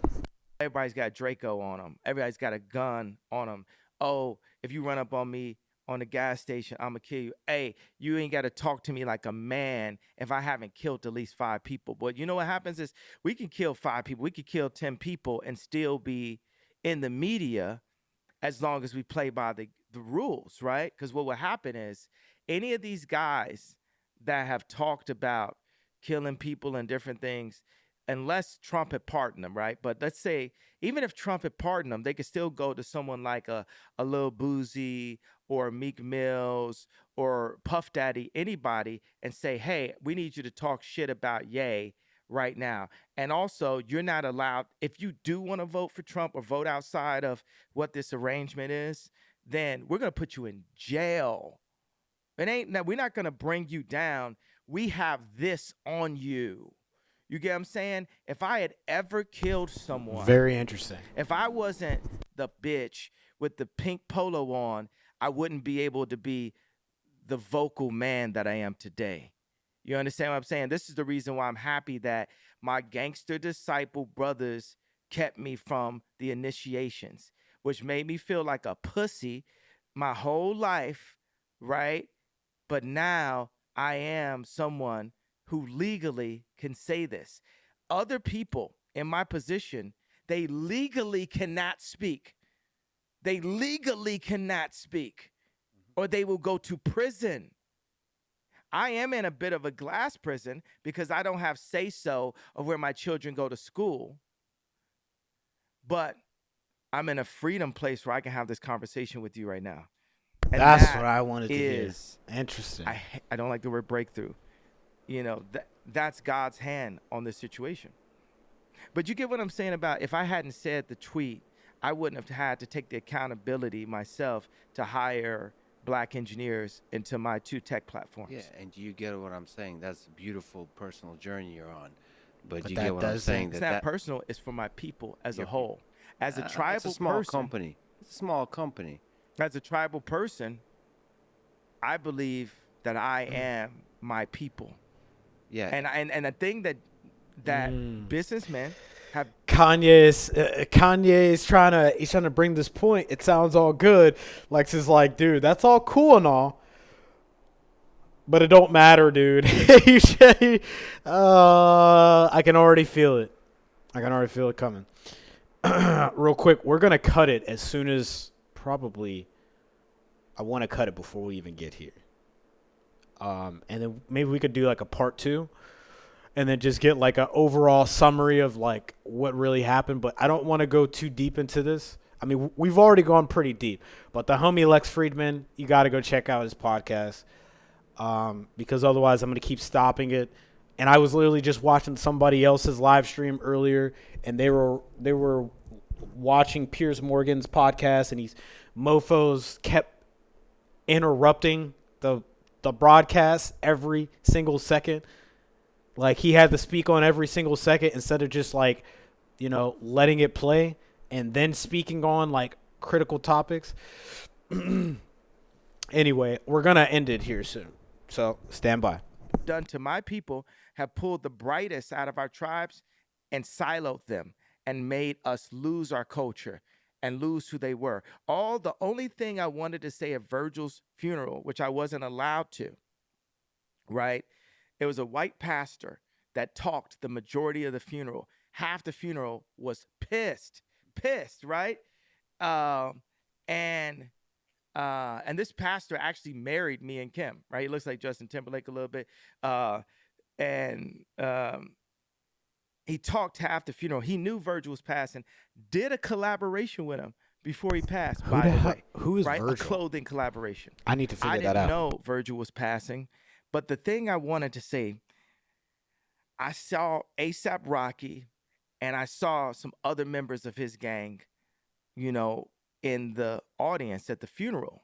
everybody's got Draco on them. Everybody's got a gun on them. Oh, if you run up on me on the gas station, I'm going to kill you. Hey, you ain't got to talk to me like a man if I haven't killed at least 5 people. But you know what happens is we can kill 5 people. We could kill 10 people and still be in the media as long as we play by the rules, right? Because what will happen is any of these guys that have talked about killing people and different things, unless Trump had pardoned them, right? But let's say even if Trump had pardoned them, they could still go to someone like a Lil Boozy or Meek Mills or Puff Daddy, anybody, and say, hey, we need you to talk shit about Ye right now. And also, you're not allowed, if you do want to vote for Trump or vote outside of what this arrangement is, then we're going to put you in jail. We're not going to bring you down. We have this on you. You get what I'm saying? If I had ever killed someone, Very interesting. if I wasn't the bitch with the pink polo on, I wouldn't be able to be the vocal man that I am today. You understand what I'm saying? This is the reason why I'm happy that my gangster disciple brothers kept me from the initiations, which made me feel like a pussy my whole life, right? But now I am someone who legally can say this. Other people in my position, they legally cannot speak. They legally cannot speak, or they will go to prison. I am in a bit of a glass prison because I don't have say-so of where my children go to school. But I'm in a freedom place where I can have this conversation with you right now. And That's that what I wanted to hear. is, Interesting. I don't like the word breakthrough. You know, that's God's hand on this situation. But you get what I'm saying about if I hadn't said the tweet, I wouldn't have had to take the accountability myself to hire black engineers into my 2 tech platforms. Yeah, and do you get what I'm saying? That's a beautiful personal journey you're on. But But you that get what I'm doesn't- saying? It's that not personal, it's for my people as a Your whole. As a it's tribal a small person, company. It's a small company. as a tribal person, I believe that I am my people. Yeah. And the thing that businessmen have Kanye's trying to bring this point. It sounds all good. Lex is like, dude, that's all cool and all, but it don't matter, dude. I can already feel it. I can already feel it coming. Real quick, we're gonna cut it as soon as probably. I want to cut it before we even get here. And then maybe we could do like a part 2. And then just get like an overall summary of like what really happened. But I don't want to go too deep into this. I mean, we've already gone pretty deep. But the homie Lex Friedman, you got to go check out his podcast. Because otherwise I'm going to keep stopping it. And I was literally just watching somebody else's live stream earlier. And they were watching Piers Morgan's podcast, and these mofos kept interrupting the broadcast every single second. Like, he had to speak on every single second instead of just, like, letting it play and then speaking on, like, critical topics. Anyway, we're going to end it here soon. So stand by. Done to my people have pulled the brightest out of our tribes and siloed them and made us lose our culture and lose who they were. The only thing I wanted to say at Virgil's funeral, which I wasn't allowed to, right? It was a white pastor that talked the majority of the funeral. Half the funeral was pissed, right? And this pastor actually married me and Kim, right? He looks like Justin Timberlake a little bit. He talked half the funeral. He knew Virgil was passing, did a collaboration with him before he passed, by the way. Who is right? Virgil? A clothing collaboration. I need to figure that out. I didn't know Virgil was passing, but the thing I wanted to say, I saw A$AP Rocky and I saw some other members of his gang, in the audience at the funeral.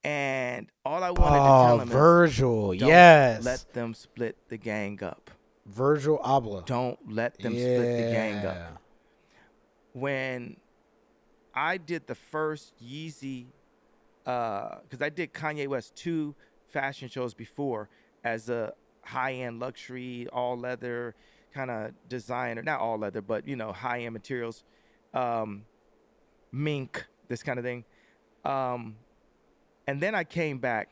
And all I wanted to tell him Virgil, is, don't yes. let them split the gang up. Virgil Abloh. Don't let them split the gang up. When I did the first Yeezy, because I did Kanye West 2 fashion shows before as a high-end luxury, all-leather kind of designer. Not all-leather, but, high-end materials, mink, this kind of thing. And then I came back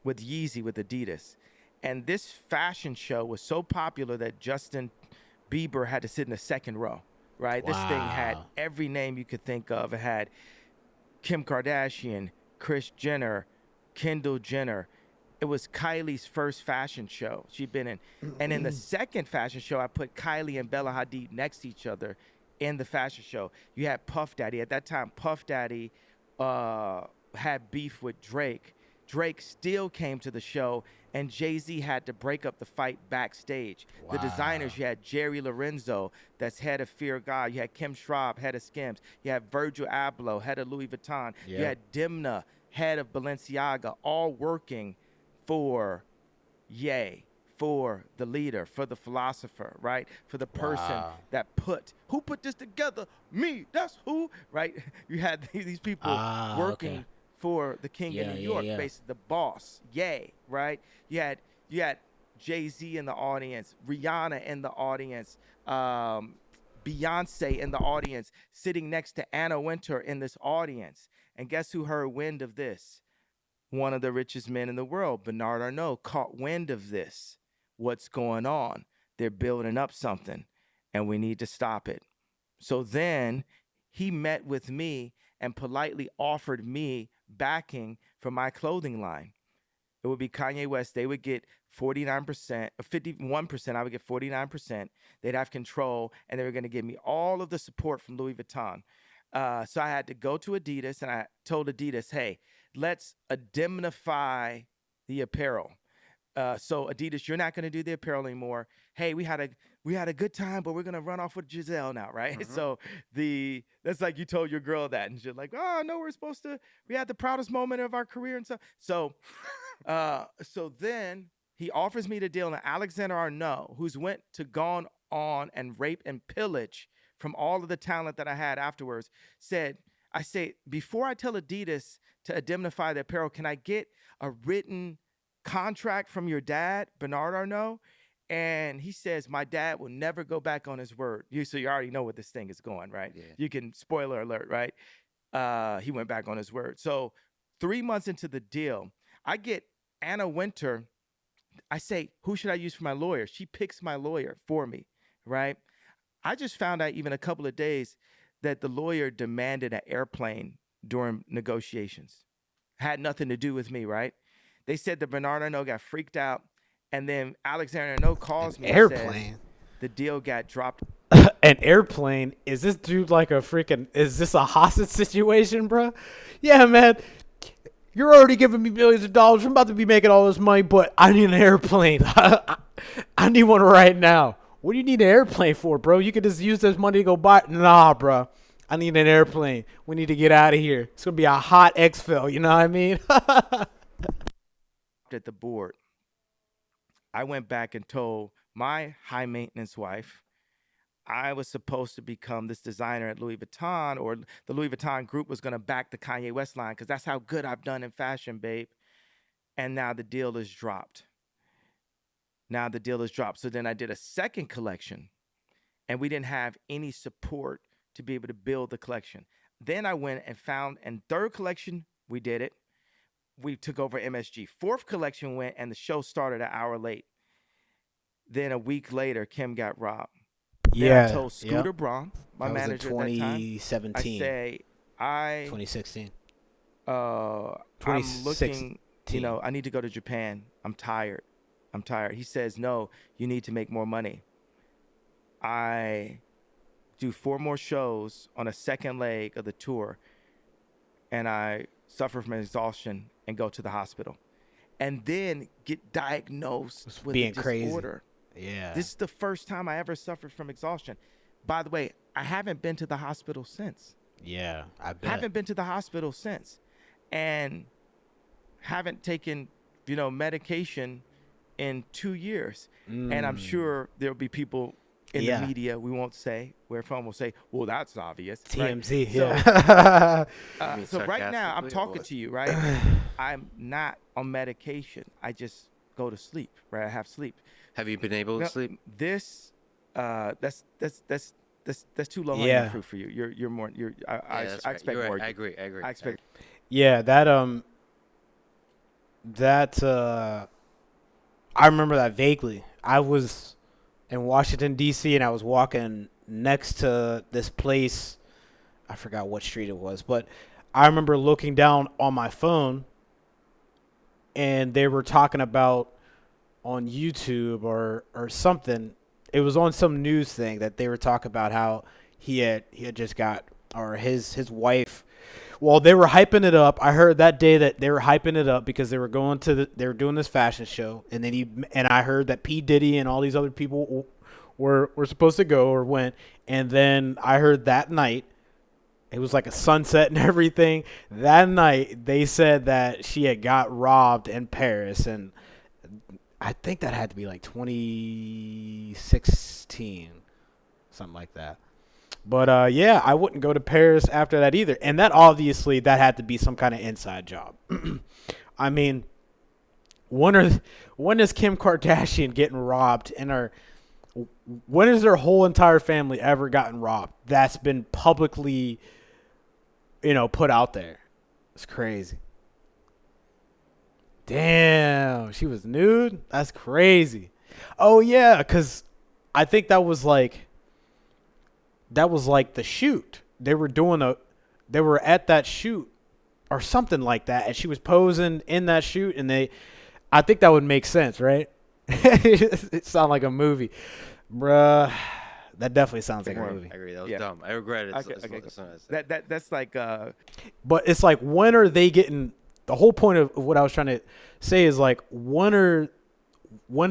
with Yeezy with Adidas. And this fashion show was so popular that Justin Bieber had to sit in the second row, right? Wow. This thing had every name you could think of. It had Kim Kardashian, Kris Jenner, Kendall Jenner. It was Kylie's first fashion show she'd been in. And in the second fashion show, I put Kylie and Bella Hadid next to each other in the fashion show. You had Puff Daddy. At that time, Puff Daddy had beef with Drake. Drake still came to the show, and Jay-Z had to break up the fight backstage. Wow. The designers, you had Jerry Lorenzo, that's head of Fear God. You had Kim Schraub, head of Skims. You had Virgil Abloh, head of Louis Vuitton. Yep. You had Dimna, head of Balenciaga, all working for Ye, for the leader, for the philosopher, right? For the person who put this together? Me, that's who, right? You had these people working for the king of New York, basically the boss, right? You had Jay-Z in the audience, Rihanna in the audience, Beyonce in the audience, sitting next to Anna Wintour in this audience. And guess who heard wind of this? One of the richest men in the world, Bernard Arnault, caught wind of this. What's going on? They're building up something, and we need to stop it. So then he met with me and politely offered me backing for my clothing line. It would be Kanye West. They would get 49%, 51%. I would get 49%. They'd have control, and they were going to give me all of the support from Louis Vuitton. So I had to go to Adidas, and I told Adidas, hey, let's indemnify the apparel. So Adidas, you're not going to do the apparel anymore. Hey, we had a good time, but we're going to run off with Giselle now, right? Mm-hmm. So that's like you told your girl that, and she's like, oh, no, we had the proudest moment of our career and stuff. So then he offers me the deal, and Alexander Arnault, who's gone on and rape and pillage from all of the talent that I had afterwards, I say, before I tell Adidas to indemnify the apparel, can I get a written contract from your dad, Bernard Arnault? And he says, my dad will never go back on his word. So you already know where this thing is going, right? Yeah. You can, spoiler alert, right? He went back on his word. So 3 months into the deal, I get Anna Wintour. I say, who should I use for my lawyer? She picks my lawyer for me, right? I just found out even a couple of days that the lawyer demanded an airplane during negotiations. Had nothing to do with me, right? They said that Bernard Arnault got freaked out, and then Alexander Arnault calls me and says the deal got dropped. An airplane? Is this dude like is this a hostage situation, bro? Yeah, man. You're already giving me millions of dollars. I'm about to be making all this money, but I need an airplane. I need one right now. What do you need an airplane for, bro? You could just use this money to go buy. Nah, bro. I need an airplane. We need to get out of here. It's gonna be a hot exfil. You know what I mean? At the board, I went back and told my high maintenance wife I was supposed to become this designer at Louis Vuitton, or the Louis Vuitton group was going to back the Kanye West line because that's how good I've done in fashion, babe. And now the deal is dropped. So then I did a second collection, and we didn't have any support to be able to build the collection. Then I went and found, and third collection, we did it. We took over MSG. Fourth collection went, and the show started an hour late. Then a week later, Kim got robbed. Then I told Scooter Braun, my that manager was in at that time, 2017. I say, 2016. I'm looking, I need to go to Japan. I'm tired. He says, no, you need to make more money. I do 4 more shows on a second leg of the tour, and I suffer from exhaustion and go to the hospital. And then get diagnosed with a disorder. Yeah. This is the first time I ever suffered from exhaustion. By the way, I haven't been to the hospital since. Yeah, I bet. Haven't been to the hospital since. And haven't taken, medication in 2 years. And I'm sure there'll be people in the media, we won't say, where from will say, well, that's obvious. TMZ, right? yeah. So right now, I'm talking to you, right? I'm not on medication. I just go to sleep, right? I have sleep. Have you been able to sleep? That's too low hanging fruit for you. You're more. I expect more. Right. I agree. I expect. Yeah, I remember that vaguely. I was in Washington D.C. and I was walking next to this place. I forgot what street it was, but I remember looking down on my phone, and they were talking about on YouTube or something. It was on some news thing that they were talking about how he had just got, or his wife. Well, they were hyping it up. I heard that day that they were hyping it up because they were they were doing this fashion show, and then I heard that P. Diddy and all these other people were supposed to go or went, and then I heard that night. It was like a sunset and everything. That night, they said that she had got robbed in Paris, and I think that had to be like 2016, something like that. But yeah, I wouldn't go to Paris after that either. And that had to be some kind of inside job. I mean, when is Kim Kardashian getting robbed, and when has their whole entire family ever gotten robbed? That's been publicly, put out there. It's crazy. Damn, she was nude? That's crazy. Oh yeah, because I think that was like the shoot. They were at that shoot or something like that, and she was posing in that shoot, and I think that would make sense, right? It sounds like a movie. Bruh, that definitely sounds like a movie. I agree. That was dumb. I regret it. That's like But it's like, when are they getting, the whole point of what I was trying to say is like, when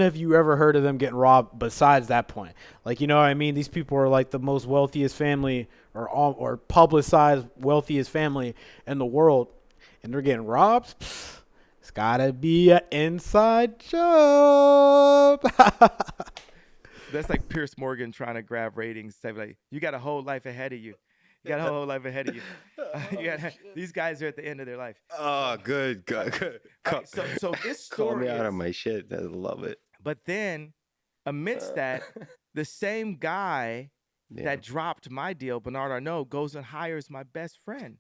have you ever heard of them getting robbed besides that point? Like, you know what I mean? These people are like the most wealthiest family or publicized wealthiest family in the world, and they're getting robbed. It's gotta be an inside job. That's like Pierce Morgan trying to grab ratings. Like, you got a whole life ahead of you. You got a whole life ahead of you. These guys are at the end of their life. Oh, good. Right, so this story call me out of my shit. I love it. But then, amidst that, the same guy that dropped my deal, Bernard Arnault, goes and hires my best friend.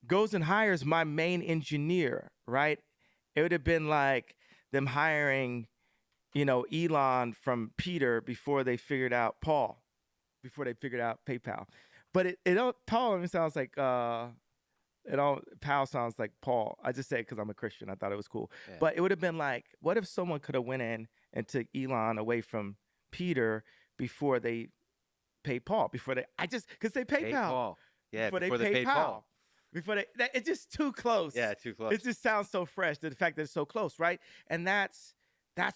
Goes and hires my main engineer, right? It would have been like them hiring, Elon from Peter before they figured out Paul, before they figured out PayPal. But Paul sounds like Pal sounds like Paul. I just say it because I'm a Christian. I thought it was cool. Yeah. But it would have been like, what if someone could have went in and took Elon away from Peter before they pay Paul? Because they pay Paul. Yeah, before they pay Paul. It's just too close. Yeah, too close. It just sounds so fresh. The fact that it's so close, right? And that's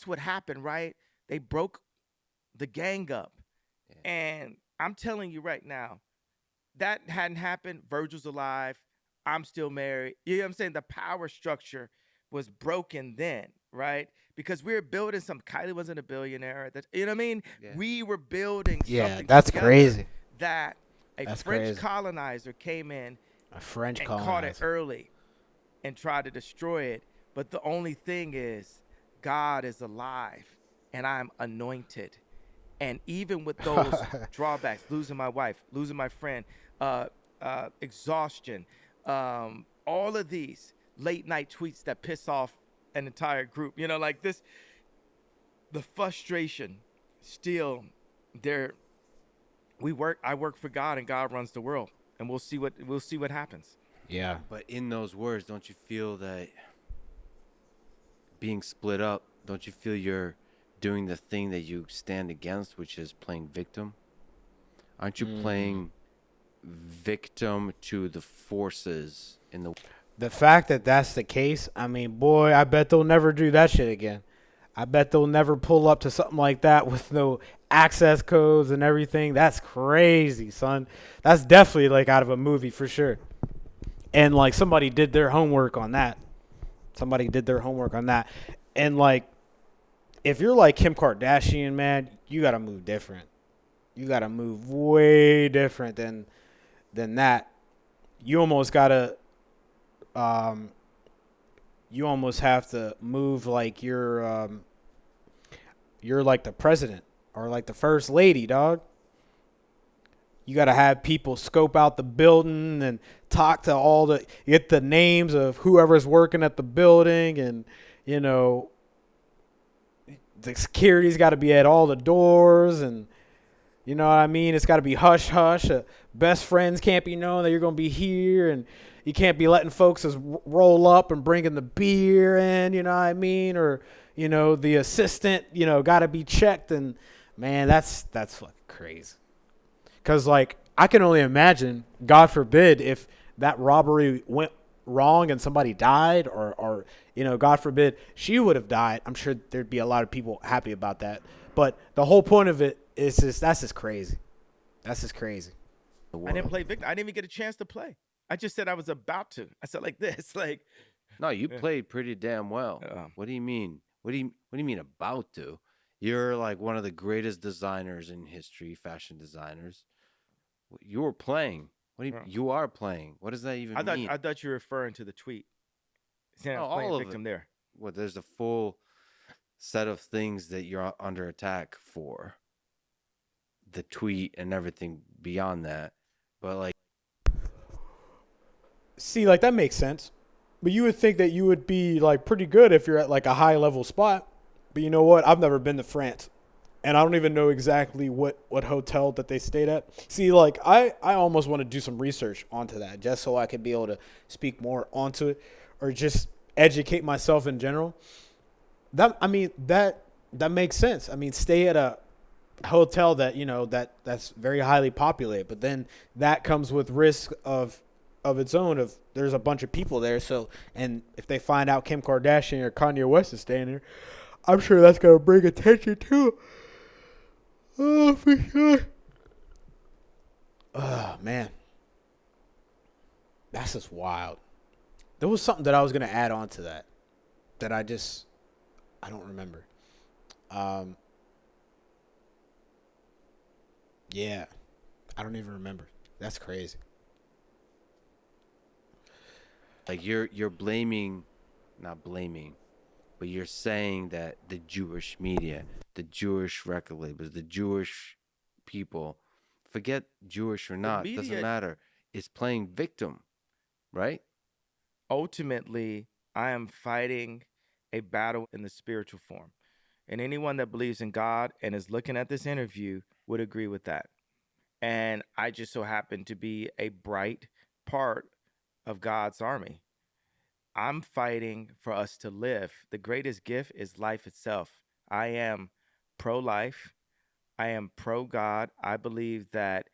what happened, right? They broke the gang up. Yeah. And I'm telling you right now, that hadn't happened. Virgil's alive. I'm still married. You know what I'm saying? The power structure was broken then, right? Because we were building some. Kylie wasn't a billionaire. That, you know what I mean? Yeah. We were building Yeah, something that's together crazy. that a That's French crazy. colonizer came in A French and caught it colonizer. early and tried to destroy it. But the only thing is, God is alive and I'm anointed. And even with those drawbacks, losing my wife, losing my friend, uh, exhaustion, all of these late night tweets that piss off an entire group, you know, like this, the frustration still there. I work for God and God runs the world, and we'll see what happens. Yeah. But in those words, don't you feel that being split up, don't you feel you're doing the thing that you stand against, which is playing victim? Aren't you playing victim to the forces in the The fact that that's the case, I mean, boy, I bet they'll never do that shit again. I bet they'll never pull up to something like that with no access codes and everything. That's crazy, son. That's definitely like out of a movie for sure. And like somebody did their homework on that. Somebody did their homework on that. And like if you're like Kim Kardashian, man, you got to move different. You got to move way different than that. You almost got to um you almost have to move like you're like the president or like the first lady, dog. You got to have people scope out the building and talk to get the names of whoever's working at the building, and you know the security's got to be at all the doors, and you know what I mean. It's got to be hush hush. Best friends can't be known that you're gonna be here, and you can't be letting folks just roll up and bringing the beer in. You know what I mean, or the assistant. Got to be checked, and man, that's fucking crazy. Because, like, I can only imagine, God forbid, if that robbery went wrong and somebody died, or God forbid, she would have died. I'm sure there'd be a lot of people happy about that. But the whole point of it is that's just crazy. That's just crazy. I didn't world? play victim. I didn't even get a chance to play. I just said I was about to. I said like this, like, No, you yeah. played pretty damn well. What do you mean? What do you mean about to? You're like one of the greatest designers in history, fashion designers. You were playing. You are playing? What does that even mean? I thought you were referring to the tweet. Saying I Oh, was playing all of it. victim there. What? There's a full set of things that you're under attack for. The tweet and everything beyond that. But like, See, like, that makes sense. But you would think that you would be, like, pretty good if you're at, like, a high-level spot. But you know what? I've never been to France. And I don't even know exactly what hotel that they stayed at. See, like, I almost want to do some research onto that just so I could be able to speak more onto it or just educate myself in general. That makes sense. I mean, stay at a hotel that that's very highly populated, but then that comes with risk of its own. Of there's a bunch of people there, so and if they find out Kim Kardashian or Kanye West is staying there, I'm sure that's gonna bring attention too. Oh, for sure. Oh man, that's just wild. There was something that I was gonna add on to that I don't remember. Um, yeah, I don't even remember. That's crazy. you're blaming, not blaming, but you're saying that the Jewish media, the Jewish record labels, the Jewish people, forget Jewish or The not, doesn't media matter, is playing victim, right? ultimately, I am fighting a battle in the spiritual form. And anyone that believes in God and is looking at this interview would agree with that. And I just so happen to be a bright part of God's army. I'm fighting for us to live. The greatest gift is life itself. I am pro life. I am pro God. I believe that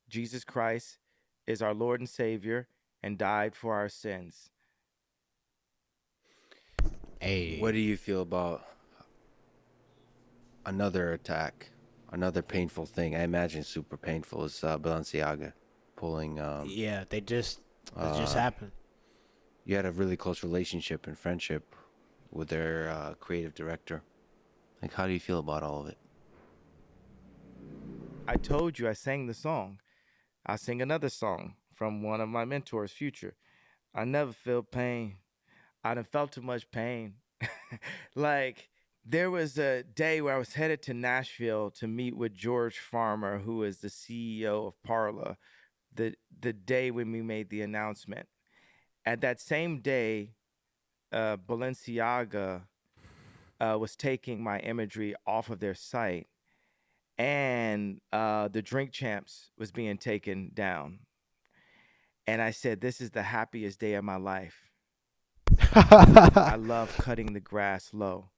Jesus Christ is our Lord and Savior and died for our sins. What do Hey, you feel about another attack? Another painful thing, I imagine super painful, is Balenciaga pulling. Yeah, it just Uh, happened. you had a really close relationship and friendship with their creative director. Like, how do you feel about all of it? I told you I sang the song. I sing another song from one of my mentors, Future. I never feel pain. I done felt too much pain. Like, there was a day where I was headed to Nashville to meet with George Farmer, who is the CEO of Parla, the day when we made the announcement. At that same day, Balenciaga was taking my imagery off of their site, and the Drink Champs was being taken down. And I said, "This is the happiest day of my life. I love cutting the grass low.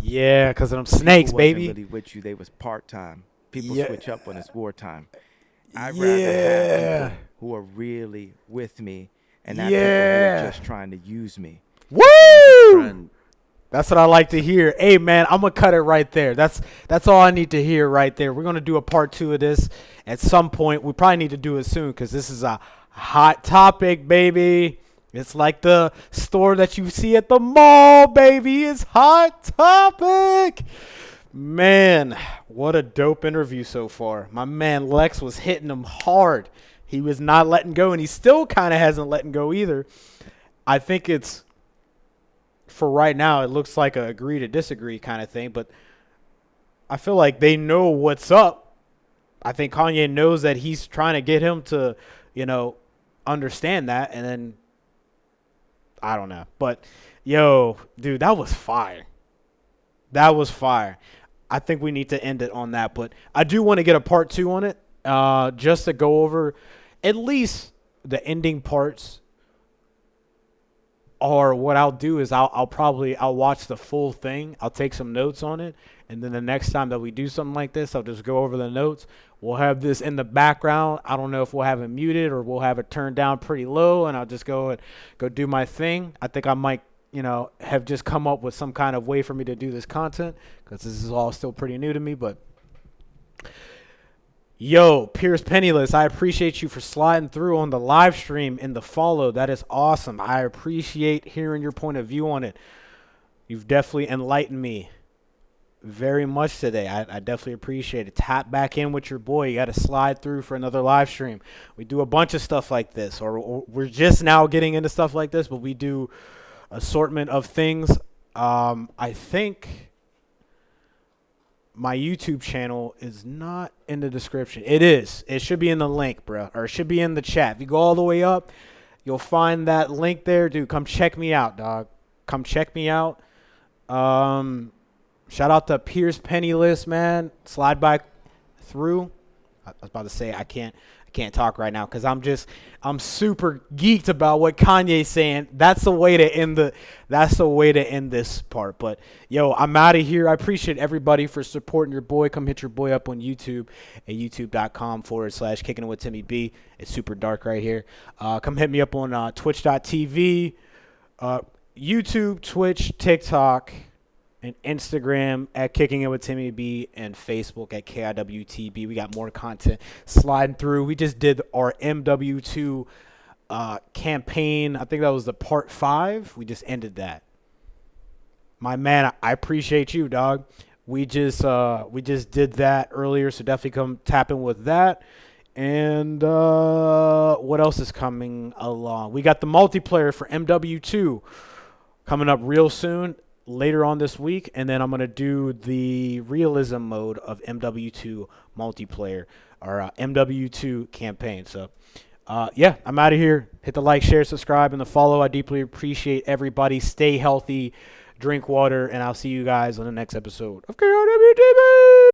Yeah, because of them People snakes, wasn't baby. really with you; they was part time. People Yeah. switch up when it's wartime. I'd rather have Yeah. people who are really with me, and not people who are Yeah. just trying to use me." As a Woo! friend, That's what I like to so, hear. Hey man, I'm gonna cut it right there. That's all I need to hear right there. We're gonna do a part two of this at some point. We probably need to do it soon because this is a hot topic, baby. It's like the store that you see at the mall, baby. It's hot topic. Man, what a dope interview so far. My man Lex was hitting him hard. He was not letting go, and he still kind of hasn't letting go either. I think it's for right now, it looks like a agree to disagree kind of thing, but I feel like they know what's up. I think Kanye knows that he's trying to get him to, you know, understand that, and then I don't know. But yo, dude, that was fire. That was fire. I think we need to end it on that, but I do want to get a part two on it, just to go over at least the ending parts. Or what I'll do is I'll watch the full thing. I'll take some notes on it, and then the next time that we do something like this, I'll just go over the notes. We'll have this in the background. I don't know if we'll have it muted or we'll have it turned down pretty low, and I'll just go do my thing. I think I might, have just come up with some kind of way for me to do this content because this is all still pretty new to me. But yo, Pierce Penniless, I appreciate you for sliding through on the live stream and the follow. That is awesome. I appreciate hearing your point of view on it. You've definitely enlightened me very much today. I definitely appreciate it. Tap back in with your boy. You got to slide through for another live stream. We do a bunch of stuff like this, or we're just now getting into stuff like this, but we do assortment of things. I think my YouTube channel is not in the description. It is. It should be in the link, bro, or it should be in the chat. If you go all the way up, you'll find that link there. Dude, come check me out, dog. Come check me out. Shout out to Pierce Penniless, man. Slide by through. I was about to say I can't talk right now because I'm super geeked about what Kanye's saying. That's the way to end this part. But yo, I'm out of here. I appreciate everybody for supporting your boy. Come hit your boy up on YouTube at youtube.com/kicking it with Timmy B. It's super dark right here. Come hit me up on twitch.tv, YouTube, Twitch, TikTok, and Instagram at Kicking It With Timmy B, and Facebook at KIWTB. We got more content sliding through. We just did our MW2 campaign. I think that was the part 5. We just ended that. My man, I appreciate you, dog. We just did that earlier, so definitely come tap in with that. And what else is coming along? We got the multiplayer for MW2 coming up real soon, later on this week, and then I'm going to do the realism mode of MW2 multiplayer, or MW2 campaign. So, yeah, I'm out of here. Hit the like, share, subscribe, and the follow. I deeply appreciate everybody. Stay healthy, drink water, and I'll see you guys on the next episode of KIWTB.